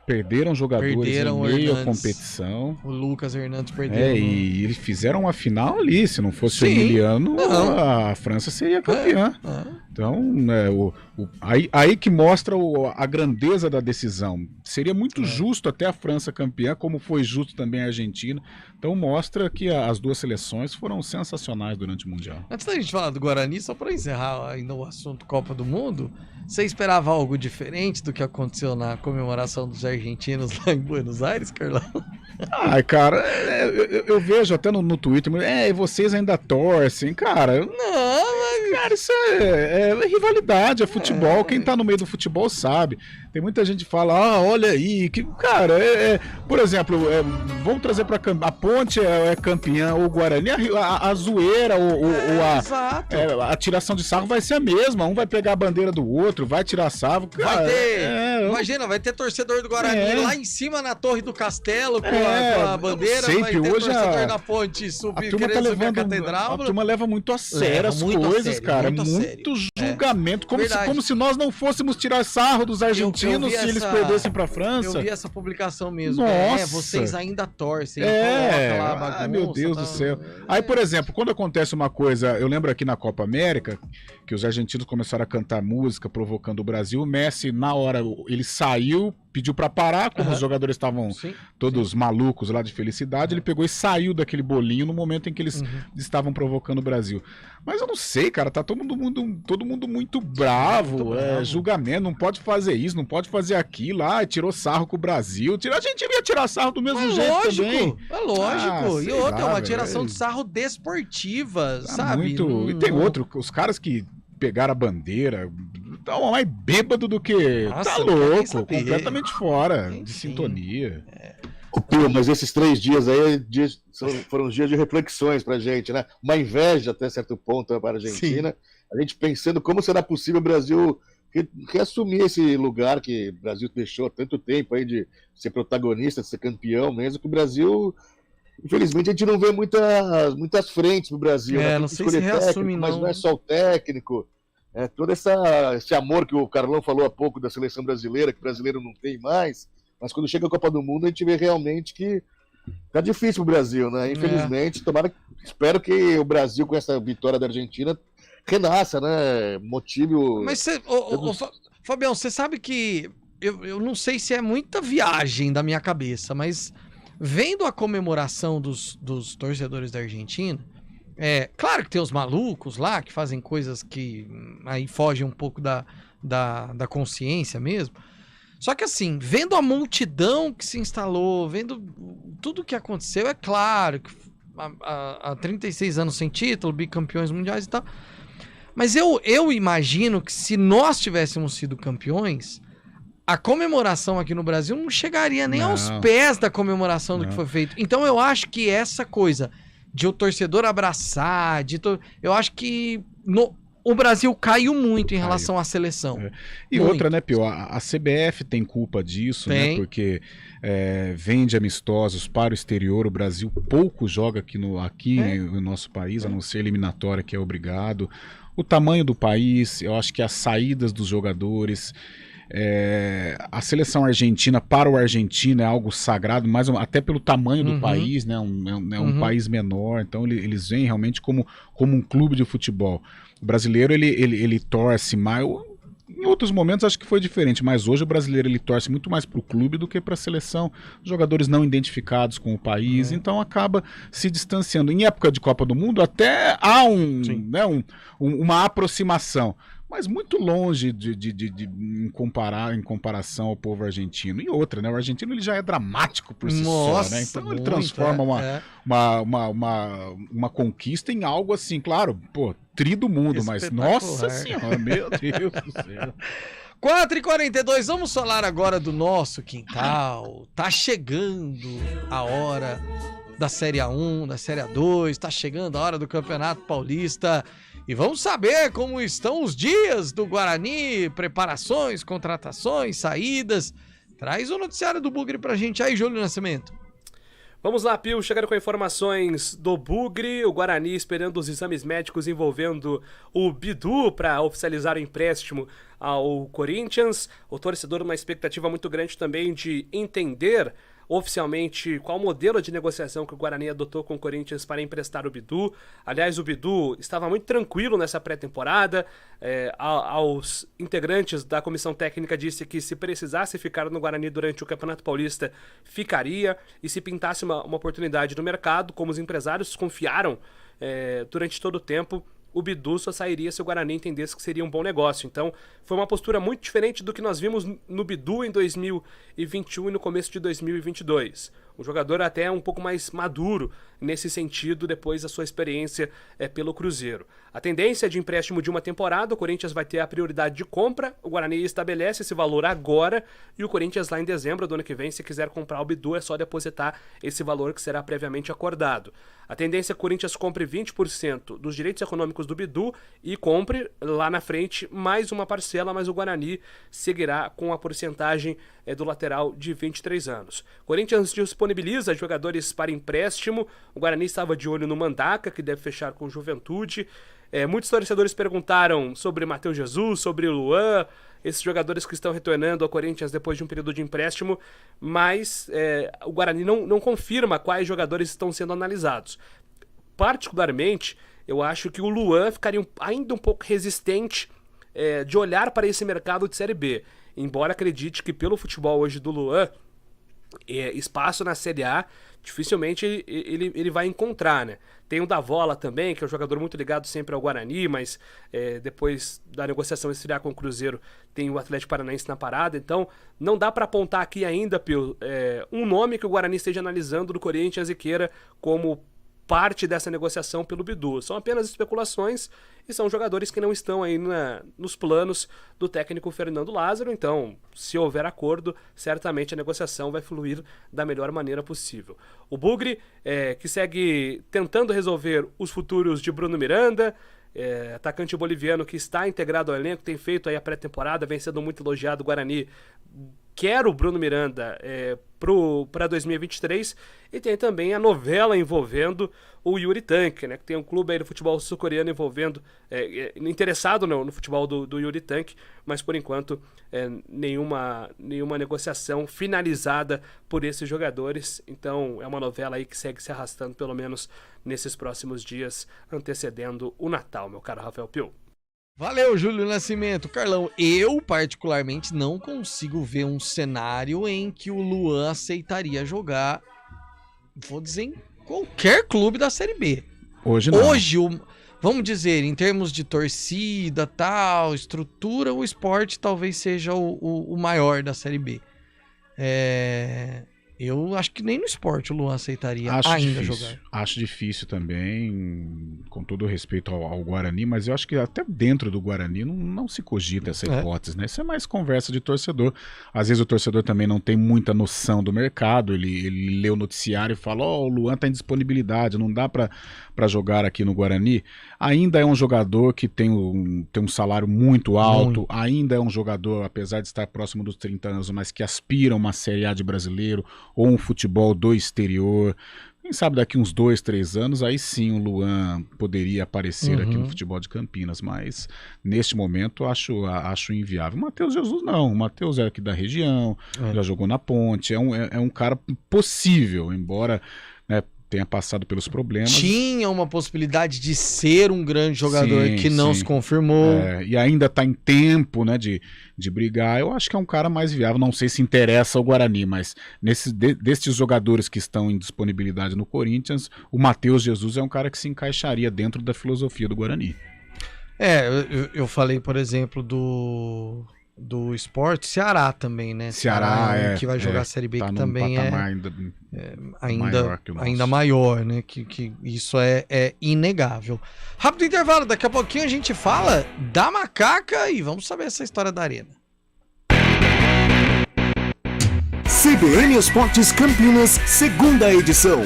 Perderam jogadores em meio à competição. O Lucas Hernandes perdeu. E eles fizeram uma final ali. Se não fosse o Emiliano, a França seria campeã. Então, aí que mostra a grandeza da decisão. Seria muito justo até a França campeã, como foi justo também a Argentina. Então mostra que as duas seleções foram sensacionais durante o Mundial. Antes da gente falar do Guarani, só para encerrar ainda o assunto Copa do Mundo, você esperava algo diferente do que aconteceu na comemoração dos argentinos lá em Buenos Aires, Carlão? Ai, cara, eu vejo até no Twitter, e vocês ainda torcem, cara. Não, mas... Cara, isso é rivalidade, é futebol. Quem tá no meio do futebol sabe. Tem muita gente que fala, olha aí, que, cara, por exemplo, vamos trazer pra a Ponte é campeã, ou o Guarani, a zoeira, a tiração de sarro vai ser a mesma. Um vai pegar a bandeira do outro, vai tirar sarro. Cara, imagina, vai ter torcedor do Guarani lá em cima na Torre do Castelo com a bandeira, vai ter hoje torcedor da Ponte querendo subir a catedral. A turma leva muito a sério as coisas, cara. Muito julgamento, como se nós não fôssemos tirar sarro dos argentinos se eles perdessem pra França. Eu vi essa publicação mesmo. Nossa. Vocês ainda torcem. Coloca lá a bagunça, meu Deus do céu. Aí, por exemplo, quando acontece uma coisa, eu lembro aqui na Copa América, que os argentinos começaram a cantar música provocando o Brasil, o Messi, na hora, ele saiu, pediu pra parar, como os jogadores estavam todos malucos lá de felicidade, ele pegou e saiu daquele bolinho no momento em que eles estavam provocando o Brasil. Mas eu não sei, cara, tá todo mundo muito bravo, julgamento, não pode fazer isso, não pode fazer aquilo, tirou sarro com o Brasil, a gente ia tirar sarro do mesmo jeito também. É lógico, e outra, uma tiração de sarro desportiva, sabe? E tem outro, os caras que pegaram a bandeira, tá mais bêbado do que... Nossa, tá louco, completamente fora de sintonia. Mas esses 3 dias aí foram dias de reflexões pra gente, né? Uma inveja até certo ponto para a Argentina. A gente pensando como será possível o Brasil reassumir esse lugar que o Brasil deixou há tanto tempo aí de ser protagonista, de ser campeão mesmo, que o Brasil... Infelizmente a gente não vê muitas frentes pro Brasil. Não sei se reassume, mas não é só o técnico. Todo esse amor que o Carlão falou há pouco da seleção brasileira, que o brasileiro não tem mais, mas quando chega a Copa do Mundo a gente vê realmente que tá difícil pro Brasil, né? Infelizmente, espero que o Brasil com essa vitória da Argentina renasça, né? Motive o... Mas Fabião, você sabe que eu não sei se é muita viagem da minha cabeça, mas vendo a comemoração dos torcedores da Argentina, claro que tem os malucos lá que fazem coisas que aí fogem um pouco da consciência mesmo. Só que assim, vendo a multidão que se instalou, vendo tudo que aconteceu, é claro que há 36 anos sem título, bicampeões mundiais e tal. Mas eu imagino que se nós tivéssemos sido campeões, a comemoração aqui no Brasil não chegaria nem aos pés da comemoração do que foi feito. Então eu acho que essa coisa de o torcedor abraçar, eu acho que o Brasil caiu muito em relação à seleção. E muito. Outra, né, Pio? A CBF tem culpa disso, né? Porque vende amistosos para o exterior. O Brasil pouco joga aqui no nosso país, a não ser eliminatória, que é obrigado. O tamanho do país, eu acho que as saídas dos jogadores... a seleção argentina para o argentino é algo sagrado, mas até pelo tamanho do país, né? Um país menor, então eles veem realmente como um clube de futebol. O brasileiro ele torce mais. Em outros momentos acho que foi diferente, mas hoje o brasileiro ele torce muito mais para o clube do que para a seleção. Jogadores não identificados com o país, então acaba se distanciando. Em época de Copa do Mundo até há uma aproximação, mas muito longe em comparação ao povo argentino. E outra, né? O argentino ele já é dramático por si só, né? Então ele transforma uma conquista em algo assim, claro, tri do mundo, mas nossa senhora, meu Deus do céu. 4h42, vamos falar agora do nosso quintal. Tá chegando a hora da Série A1, da Série A2, tá chegando a hora do Campeonato Paulista. E vamos saber como estão os dias do Guarani, preparações, contratações, saídas. Traz o noticiário do Bugre pra gente aí, Júlio Nascimento. Vamos lá, Pio, chegando com informações do Bugre, o Guarani esperando os exames médicos envolvendo o Bidu para oficializar o empréstimo ao Corinthians. O torcedor uma expectativa muito grande também de entender oficialmente qual modelo de negociação que o Guarani adotou com o Corinthians para emprestar o Bidu. Aliás, o Bidu estava muito tranquilo nessa pré-temporada. Aos integrantes da comissão técnica disse que se precisasse ficar no Guarani durante o Campeonato Paulista, ficaria. E se pintasse uma oportunidade no mercado, como os empresários confiaram durante todo o tempo, o Bidu só sairia se o Guarani entendesse que seria um bom negócio. Então, foi uma postura muito diferente do que nós vimos no Bidu em 2021 e no começo de 2022. Um jogador até um pouco mais maduro nesse sentido depois da sua experiência pelo Cruzeiro. A tendência é de empréstimo de uma temporada, o Corinthians vai ter a prioridade de compra, o Guarani estabelece esse valor agora e o Corinthians lá em dezembro do ano que vem, se quiser comprar o Bidu, é só depositar esse valor que será previamente acordado. A tendência é que o Corinthians compre 20% dos direitos econômicos do Bidu e compre lá na frente mais uma parcela, mas o Guarani seguirá com a porcentagem do lateral de 23 anos. O Corinthians disponibiliza jogadores para empréstimo, o Guarani estava de olho no Mandaca, que deve fechar com Juventude. Muitos torcedores perguntaram sobre Matheus Jesus, sobre o Luan, esses jogadores que estão retornando ao Corinthians depois de um período de empréstimo, mas o Guarani não confirma quais jogadores estão sendo analisados. Particularmente, eu acho que o Luan ficaria ainda um pouco resistente de olhar para esse mercado de Série B. Embora acredite que pelo futebol hoje do Luan, espaço na Série A, dificilmente ele vai encontrar, né? Tem o Davola também, que é um jogador muito ligado sempre ao Guarani, mas depois da negociação esfriar com o Cruzeiro, tem o Atlético Paranaense na parada. Então, não dá para apontar aqui ainda, Pio, um nome que o Guarani esteja analisando do Corinthians e queira como parte dessa negociação pelo Bidu. São apenas especulações e são jogadores que não estão aí nos planos do técnico Fernando Lázaro. Então, se houver acordo, certamente a negociação vai fluir da melhor maneira possível. O Bugre, que segue tentando resolver os futuros de Bruno Miranda, atacante boliviano que está integrado ao elenco, tem feito aí a pré-temporada, vem sendo muito elogiado. O Guarani quer o Bruno Miranda para 2023, e tem também a novela envolvendo o Yuri Tanque, né, que tem um clube aí do futebol sul-coreano envolvendo, interessado no futebol do Yuri Tanque, mas por enquanto nenhuma negociação finalizada por esses jogadores. Então é uma novela aí que segue se arrastando pelo menos nesses próximos dias antecedendo o Natal, meu caro Rafael Pio. Valeu, Júlio Nascimento. Carlão, eu particularmente não consigo ver um cenário em que o Luan aceitaria jogar, vou dizer, em qualquer clube da Série B. Hoje não. Hoje, vamos dizer, em termos de torcida, tal, estrutura, o Sport talvez seja o maior da Série B. Eu acho que nem no Sport o Luan aceitaria ainda jogar. Acho difícil também, com todo o respeito ao Guarani, mas eu acho que até dentro do Guarani não se cogita essa hipótese, né? Isso é mais conversa de torcedor. Às vezes o torcedor também não tem muita noção do mercado, ele lê o noticiário e fala, o Luan tá em disponibilidade, não dá pra jogar aqui no Guarani. Ainda é um jogador que tem um salário muito alto, ainda é um jogador, apesar de estar próximo dos 30 anos, mas que aspira a uma Série A de brasileiro, ou um futebol do exterior. Quem sabe daqui uns 2, 3 anos, aí sim o Luan poderia aparecer aqui no futebol de Campinas, mas neste momento acho inviável. O Matheus Jesus não, o Matheus é aqui da região, já jogou na Ponte, é um cara possível, embora, né, tenha passado pelos problemas. Tinha uma possibilidade de ser um grande jogador que não se confirmou. E ainda está em tempo, né, de brigar. Eu acho que é um cara mais viável. Não sei se interessa ao Guarani, mas destes jogadores que estão em disponibilidade no Corinthians, o Matheus Jesus é um cara que se encaixaria dentro da filosofia do Guarani. Eu falei, por exemplo, do Sport, Ceará também, né? Ceará que vai jogar a Série B, que também ainda maior, né? Que isso é inegável. Rápido intervalo, daqui a pouquinho a gente fala da Macaca e vamos saber essa história da Arena. CBN Esportes Campinas, segunda edição.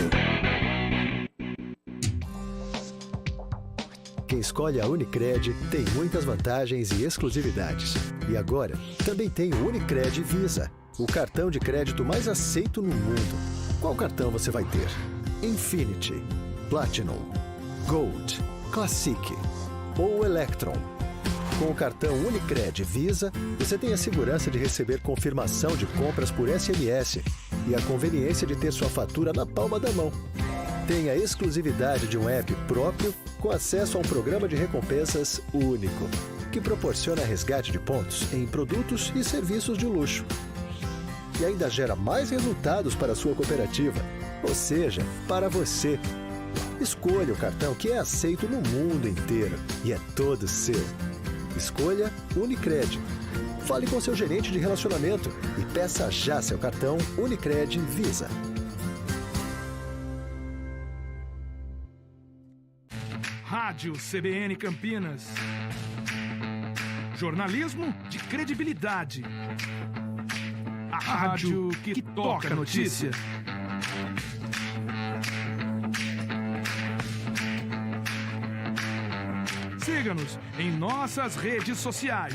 Quem escolhe a Unicred tem muitas vantagens e exclusividades. E agora, também tem o Unicred Visa, o cartão de crédito mais aceito no mundo. Qual cartão você vai ter? Infinity, Platinum, Gold, Classic ou Electron? Com o cartão Unicred Visa, você tem a segurança de receber confirmação de compras por SMS e a conveniência de ter sua fatura na palma da mão. Tem a exclusividade de um app próprio com acesso a um programa de recompensas único, que proporciona resgate de pontos em produtos e serviços de luxo. E ainda gera mais resultados para a sua cooperativa, ou seja, para você. Escolha o cartão que é aceito no mundo inteiro e é todo seu. Escolha Unicred. Fale com seu gerente de relacionamento e peça já seu cartão Unicred Visa. Rádio CBN Campinas. Jornalismo de credibilidade. A rádio que toca a notícia. Siga-nos em nossas redes sociais,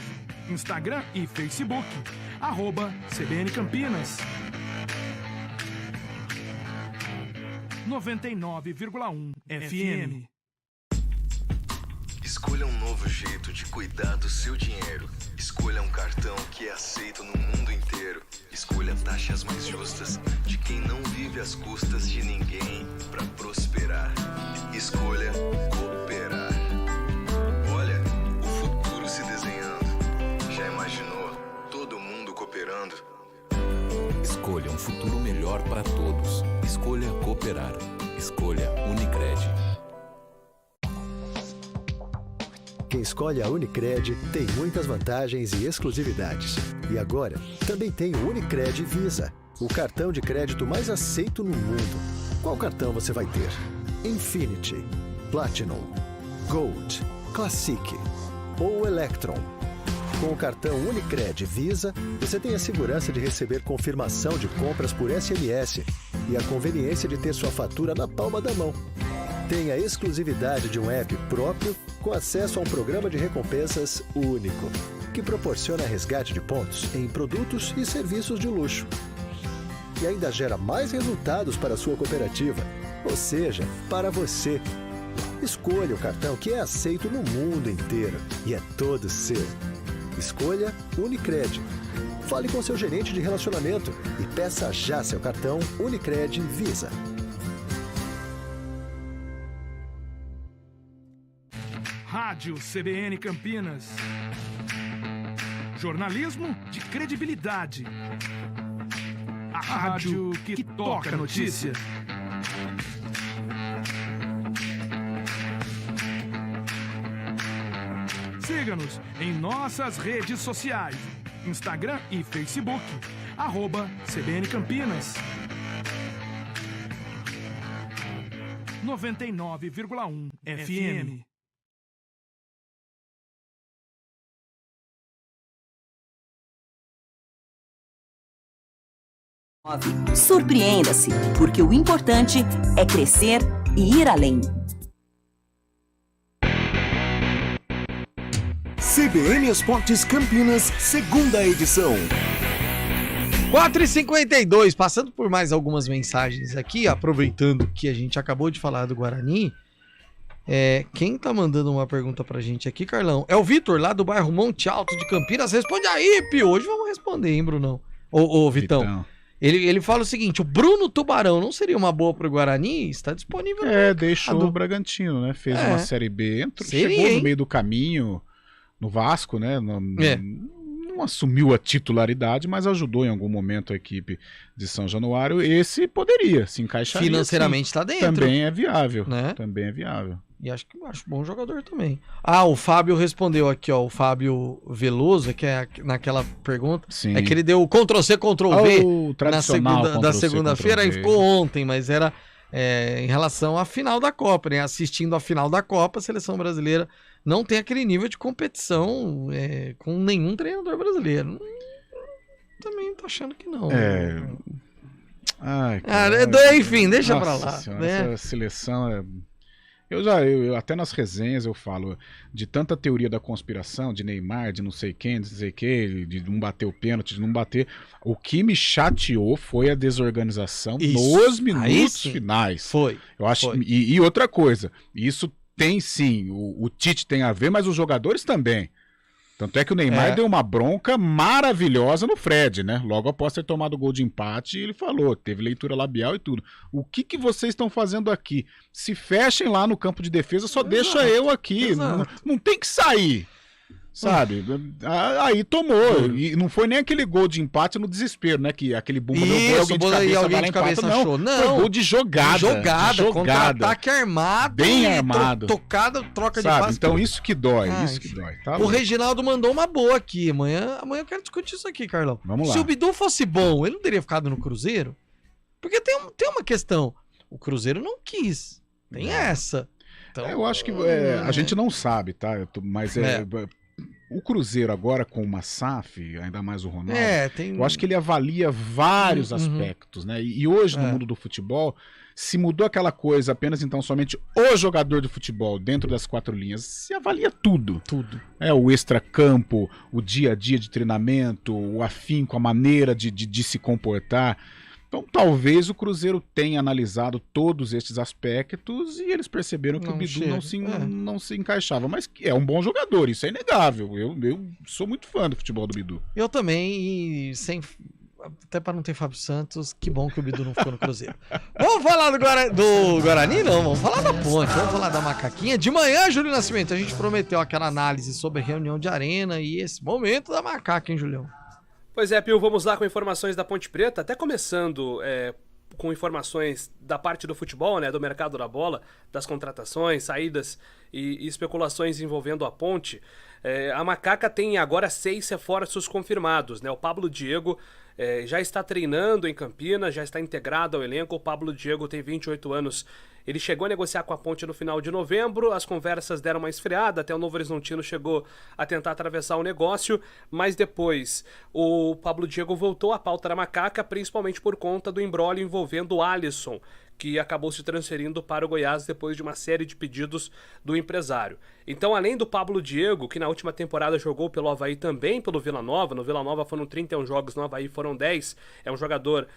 Instagram e Facebook, @CBN Campinas. 99,1 FM. Escolha um novo jeito de cuidar do seu dinheiro. Escolha um cartão que é aceito no mundo inteiro. Escolha taxas mais justas de quem não vive às custas de ninguém para prosperar. Escolha cooperar. Olha, o futuro se desenhando. Já imaginou todo mundo cooperando? Escolha um futuro melhor para todos. Escolha cooperar. Escolha Unicred. Quem escolhe a Unicred tem muitas vantagens e exclusividades. E agora, também tem o Unicred Visa, o cartão de crédito mais aceito no mundo. Qual cartão você vai ter? Infinity, Platinum, Gold, Classic ou Electron? Com o cartão Unicred Visa, você tem a segurança de receber confirmação de compras por SMS e a conveniência de ter sua fatura na palma da mão. Tem a exclusividade de um app próprio com acesso a um programa de recompensas único, que proporciona resgate de pontos em produtos e serviços de luxo. E ainda gera mais resultados para a sua cooperativa, ou seja, para você. Escolha o cartão que é aceito no mundo inteiro e é todo seu. Escolha Unicred. Fale com seu gerente de relacionamento e peça já seu cartão Unicred Visa. Rádio CBN Campinas. Jornalismo de credibilidade. A rádio que toca a notícia. Siga-nos em nossas redes sociais, Instagram e Facebook, @CBN Campinas. 99,1 FM. Surpreenda-se, porque o importante é crescer e ir além. CBN Esportes Campinas, segunda edição. 4h52, passando por mais algumas mensagens aqui, aproveitando que a gente acabou de falar do Guarani. Quem tá mandando uma pergunta pra gente aqui, Carlão? É o Vitor, lá do bairro Monte Alto de Campinas. Responde aí, Pio. Hoje vamos responder, hein, Brunão? Ô, Vitão. Ele fala o seguinte: o Bruno Tubarão não seria uma boa pro Guarani? Está disponível. Deixou o Bragantino, né? Fez uma Série B, chegou no meio do caminho no Vasco, né? Não assumiu a titularidade, mas ajudou em algum momento a equipe de São Januário. Esse poderia se encaixar. Financeiramente está dentro. Também é viável, né? Também é viável. E acho bom jogador também. O Fábio respondeu aqui, ó. O Fábio Veloso, que é naquela pergunta. Sim. É que ele deu o Ctrl-C, Ctrl-V na segunda-feira. Aí ficou ontem, mas era em relação à final da Copa, né? Assistindo a final da Copa, a seleção brasileira não tem aquele nível de competição com nenhum treinador brasileiro. Também tô achando que não. Ai, enfim, deixa pra lá. Senhora, essa seleção Eu até nas resenhas eu falo de tanta teoria da conspiração, de Neymar, de não sei quem, de não sei o que, de não bater o pênalti, de não bater. O que me chateou foi a desorganização nos minutos finais. Eu acho. E outra coisa, isso tem sim, o Tite tem a ver, mas os jogadores também. Tanto é que o Neymar deu uma bronca maravilhosa no Fred, né? Logo após ter tomado o gol de empate, ele falou, teve leitura labial e tudo. O que vocês estão fazendo aqui? Se fechem lá no campo de defesa, só deixa eu aqui. Não tem que sair. Sabe? Aí tomou. E não foi nem aquele gol de empate no desespero, né? Que aquele bumba deu gol, alguém de cabeça achou. Não, foi gol de jogada. Jogada. Contra-ataque armado. Bem armado. Tocada, troca de passe. passe. Então isso que dói, Tá o Reginaldo mandou uma boa aqui. Amanhã eu quero discutir isso aqui, Carlão. Vamos lá. Se o Bidu fosse bom, ele não teria ficado no Cruzeiro? Porque tem uma questão. O Cruzeiro não quis. Tem essa. Então, eu acho que a gente não sabe, tá? Mas o Cruzeiro agora com uma SAF, ainda mais o Ronaldo, eu acho que ele avalia vários aspectos, né? E hoje no mundo do futebol, se mudou aquela coisa apenas então somente o jogador de futebol dentro das 4 linhas, se avalia tudo. Tudo. O extracampo, o dia a dia de treinamento, o afinco, a maneira de se comportar. Então, talvez o Cruzeiro tenha analisado todos estes aspectos e eles perceberam que o Bidu não se encaixava. Mas é um bom jogador, isso é inegável. Eu sou muito fã do futebol do Bidu. Eu também, até para não ter Fábio Santos, que bom que o Bidu não ficou no Cruzeiro. Vamos falar do Guarani? Não, vamos falar da Ponte, vamos falar da Macaquinha. De manhã, Júlio Nascimento, a gente prometeu aquela análise sobre a reunião de arena e esse momento da Macaca, hein, Julião? Pois é, Pio, vamos lá com informações da Ponte Preta, até começando com informações da parte do futebol, né, do mercado da bola, das contratações, saídas e especulações envolvendo a Ponte. A Macaca tem agora 6 reforços confirmados, né? O Pablo Diego já está treinando em Campinas, já está integrado ao elenco. O Pablo Diego tem 28 anos. Ele chegou a negociar com a Ponte no final de novembro, as conversas deram uma esfriada, até o Novo Horizontino chegou a tentar atravessar o negócio, mas depois o Pablo Diego voltou à pauta da Macaca, principalmente por conta do imbróglio envolvendo o Alisson, que acabou se transferindo para o Goiás depois de uma série de pedidos do empresário. Então, além do Pablo Diego, que na última temporada jogou pelo Avaí também pelo Vila Nova, no Vila Nova foram 31 jogos, no Avaí foram 10, é um jogador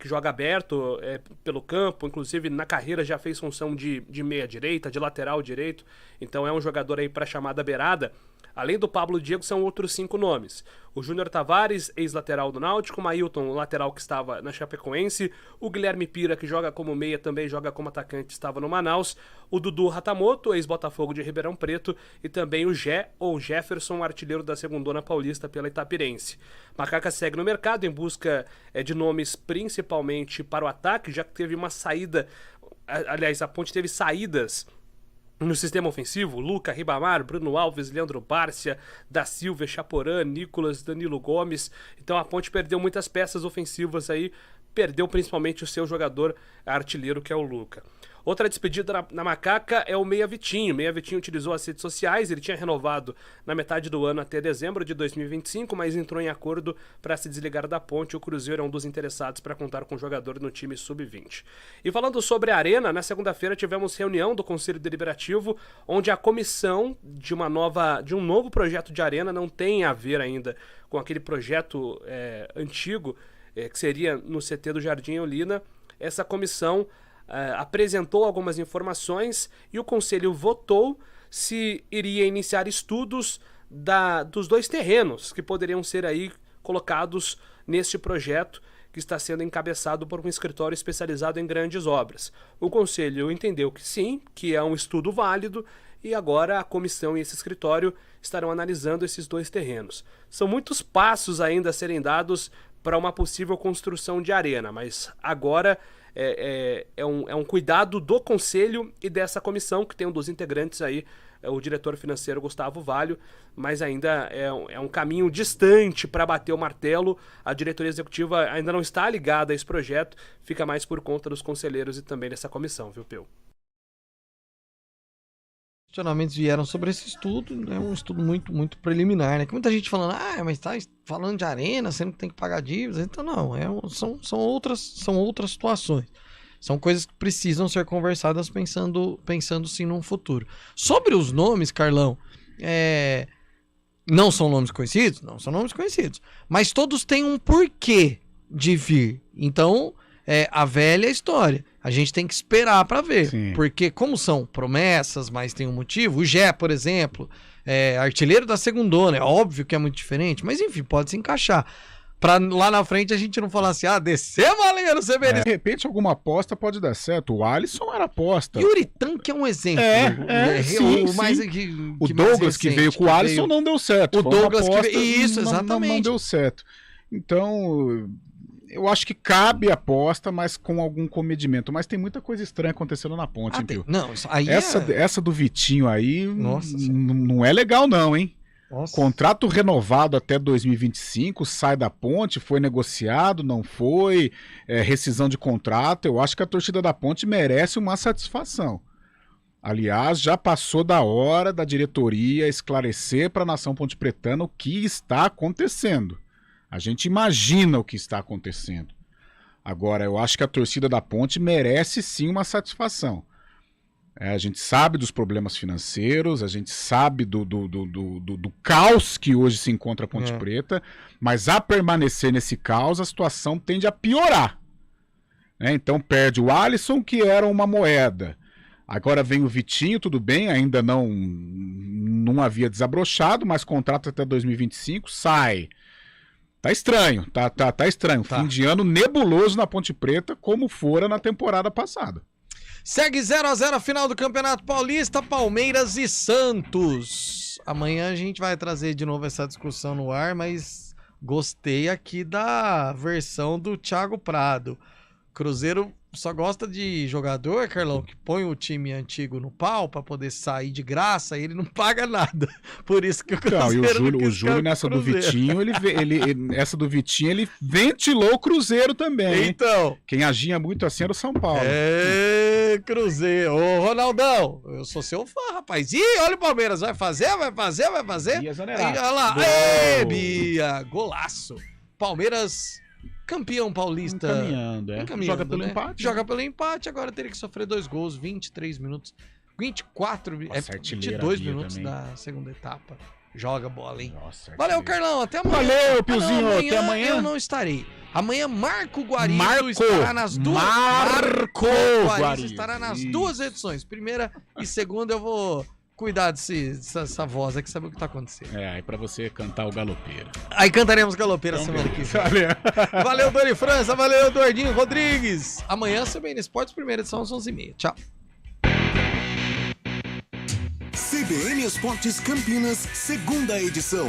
que joga aberto pelo campo, inclusive na carreira já fez função de meia direita, de lateral direito, então é um jogador aí para chamada beirada. Além do Pablo Diego, são outros 5 nomes. O Júnior Tavares, ex-lateral do Náutico, o Mailton, lateral que estava na Chapecoense, o Guilherme Pira, que joga como meia, também joga como atacante, estava no Manaus, o Dudu Ratamoto, ex-Botafogo de Ribeirão Preto, e também o Jefferson, artilheiro da Segundona Paulista pela Itapirense. Macaca segue no mercado em busca de nomes principalmente para o ataque, já que teve uma saída, aliás, a Ponte teve saídas no sistema ofensivo: Luca, Ribamar, Bruno Alves, Leandro Bárcia, Da Silva, Chaporã, Nicolas, Danilo Gomes. Então a Ponte perdeu muitas peças ofensivas aí, perdeu principalmente o seu jogador artilheiro, que é o Luca. Outra despedida na Macaca é o Meia Vitinho. Meia Vitinho utilizou as redes sociais, ele tinha renovado na metade do ano até dezembro de 2025, mas entrou em acordo para se desligar da Ponte. O Cruzeiro é um dos interessados para contar com o jogador no time sub-20. E falando sobre a Arena, na segunda-feira tivemos reunião do Conselho Deliberativo, onde a comissão de um novo projeto de Arena, não tem a ver ainda com aquele projeto antigo, que seria no CT do Jardim Eulina. Essa comissão apresentou algumas informações e o Conselho votou se iria iniciar estudos dos 2 terrenos que poderiam ser aí colocados neste projeto, que está sendo encabeçado por um escritório especializado em grandes obras. O Conselho entendeu que sim, que é um estudo válido, e agora a comissão e esse escritório estarão analisando esses 2 terrenos. São muitos passos ainda a serem dados para uma possível construção de arena, mas agora é um cuidado do Conselho e dessa comissão, que tem um dos integrantes aí, o diretor financeiro Gustavo Valho, mas ainda é um caminho distante para bater o martelo. A diretoria executiva ainda não está ligada a esse projeto, fica mais por conta dos conselheiros e também dessa comissão, viu, Peu? Questionamentos vieram sobre esse estudo, é um estudo muito, muito preliminar, né? Que muita gente falando, mas tá falando de arena, sendo que tem que pagar dívidas. Então não, são outras situações. São coisas que precisam ser conversadas pensando sim num futuro. Sobre os nomes, Carlão, não são nomes conhecidos? Não são nomes conhecidos. Mas todos têm um porquê de vir. Então, a velha história. A gente tem que esperar para ver. Sim. Porque como são promessas, mas tem um motivo. O Gé, por exemplo, artilheiro da segundona. É óbvio que é muito diferente. Mas enfim, pode se encaixar. Pra lá na frente a gente não falar assim, desceu a linha no CBN. De repente alguma aposta pode dar certo. O Alisson era aposta. E o Uritan, que é um exemplo. Sim. O Douglas que veio com o Alisson não deu certo. O Douglas que veio... Isso, exatamente. Não deu certo. Então, eu acho que cabe a aposta, mas com algum comedimento. Mas tem muita coisa estranha acontecendo na ponte, hein, Pio? Não, isso aí essa do Vitinho aí não é legal não, hein? Nossa. Contrato renovado até 2025, sai da ponte, foi negociado, não foi, rescisão de contrato. Eu acho que a torcida da ponte merece uma satisfação. Aliás, já passou da hora da diretoria esclarecer para a nação pontepretana o que está acontecendo. A gente imagina o que está acontecendo. Agora, eu acho que a torcida da ponte merece sim uma satisfação. A gente sabe dos problemas financeiros, a gente sabe do caos que hoje se encontra a Ponte Preta, mas a permanecer nesse caos, a situação tende a piorar. Então perde o Alisson, que era uma moeda. Agora vem o Vitinho, tudo bem, ainda não havia desabrochado, mas contrato até 2025, sai. Tá estranho, tá estranho. Fim de ano nebuloso na Ponte Preta, como fora na temporada passada. Segue 0x0 a final do Campeonato Paulista, Palmeiras e Santos. Amanhã a gente vai trazer de novo essa discussão no ar, mas gostei aqui da versão do Thiago Prado. Cruzeiro só gosta de jogador, Carlão, que põe o time antigo no pau pra poder sair de graça e ele não paga nada. Por isso que o Cruzeiro o Júlio nessa do Vitinho, essa do Vitinho, ele ventilou o Cruzeiro também. Então. Quem agia muito assim era o São Paulo. Cruzeiro. Ô, Ronaldão, eu sou seu fã, rapaz. Ih, olha o Palmeiras, vai fazer? Olha lá. Ê, Bia, golaço. Palmeiras... Campeão paulista. Encaminhando. Joga pelo empate. Joga pelo empate, agora teria que sofrer 2 gols, 23 minutos. 22 minutos da segunda etapa. Joga bola, hein? Nossa, valeu, Carlão, até amanhã. Valeu, Piozinho, até amanhã. Eu não estarei. Amanhã, Marco Guarino estará nas duas. Marco Guarino estará nas 2 edições. Primeira e segunda eu vou... cuidar dessa voz aqui, sabe o que tá acontecendo. Aí pra você cantar o Galopeira. Aí cantaremos Galopeira semana que vem. Valeu, Doni França, valeu, Eduardinho Rodrigues. Amanhã, CBN Esportes, primeira edição às 11h30. Tchau. CBN Esportes Campinas, segunda edição.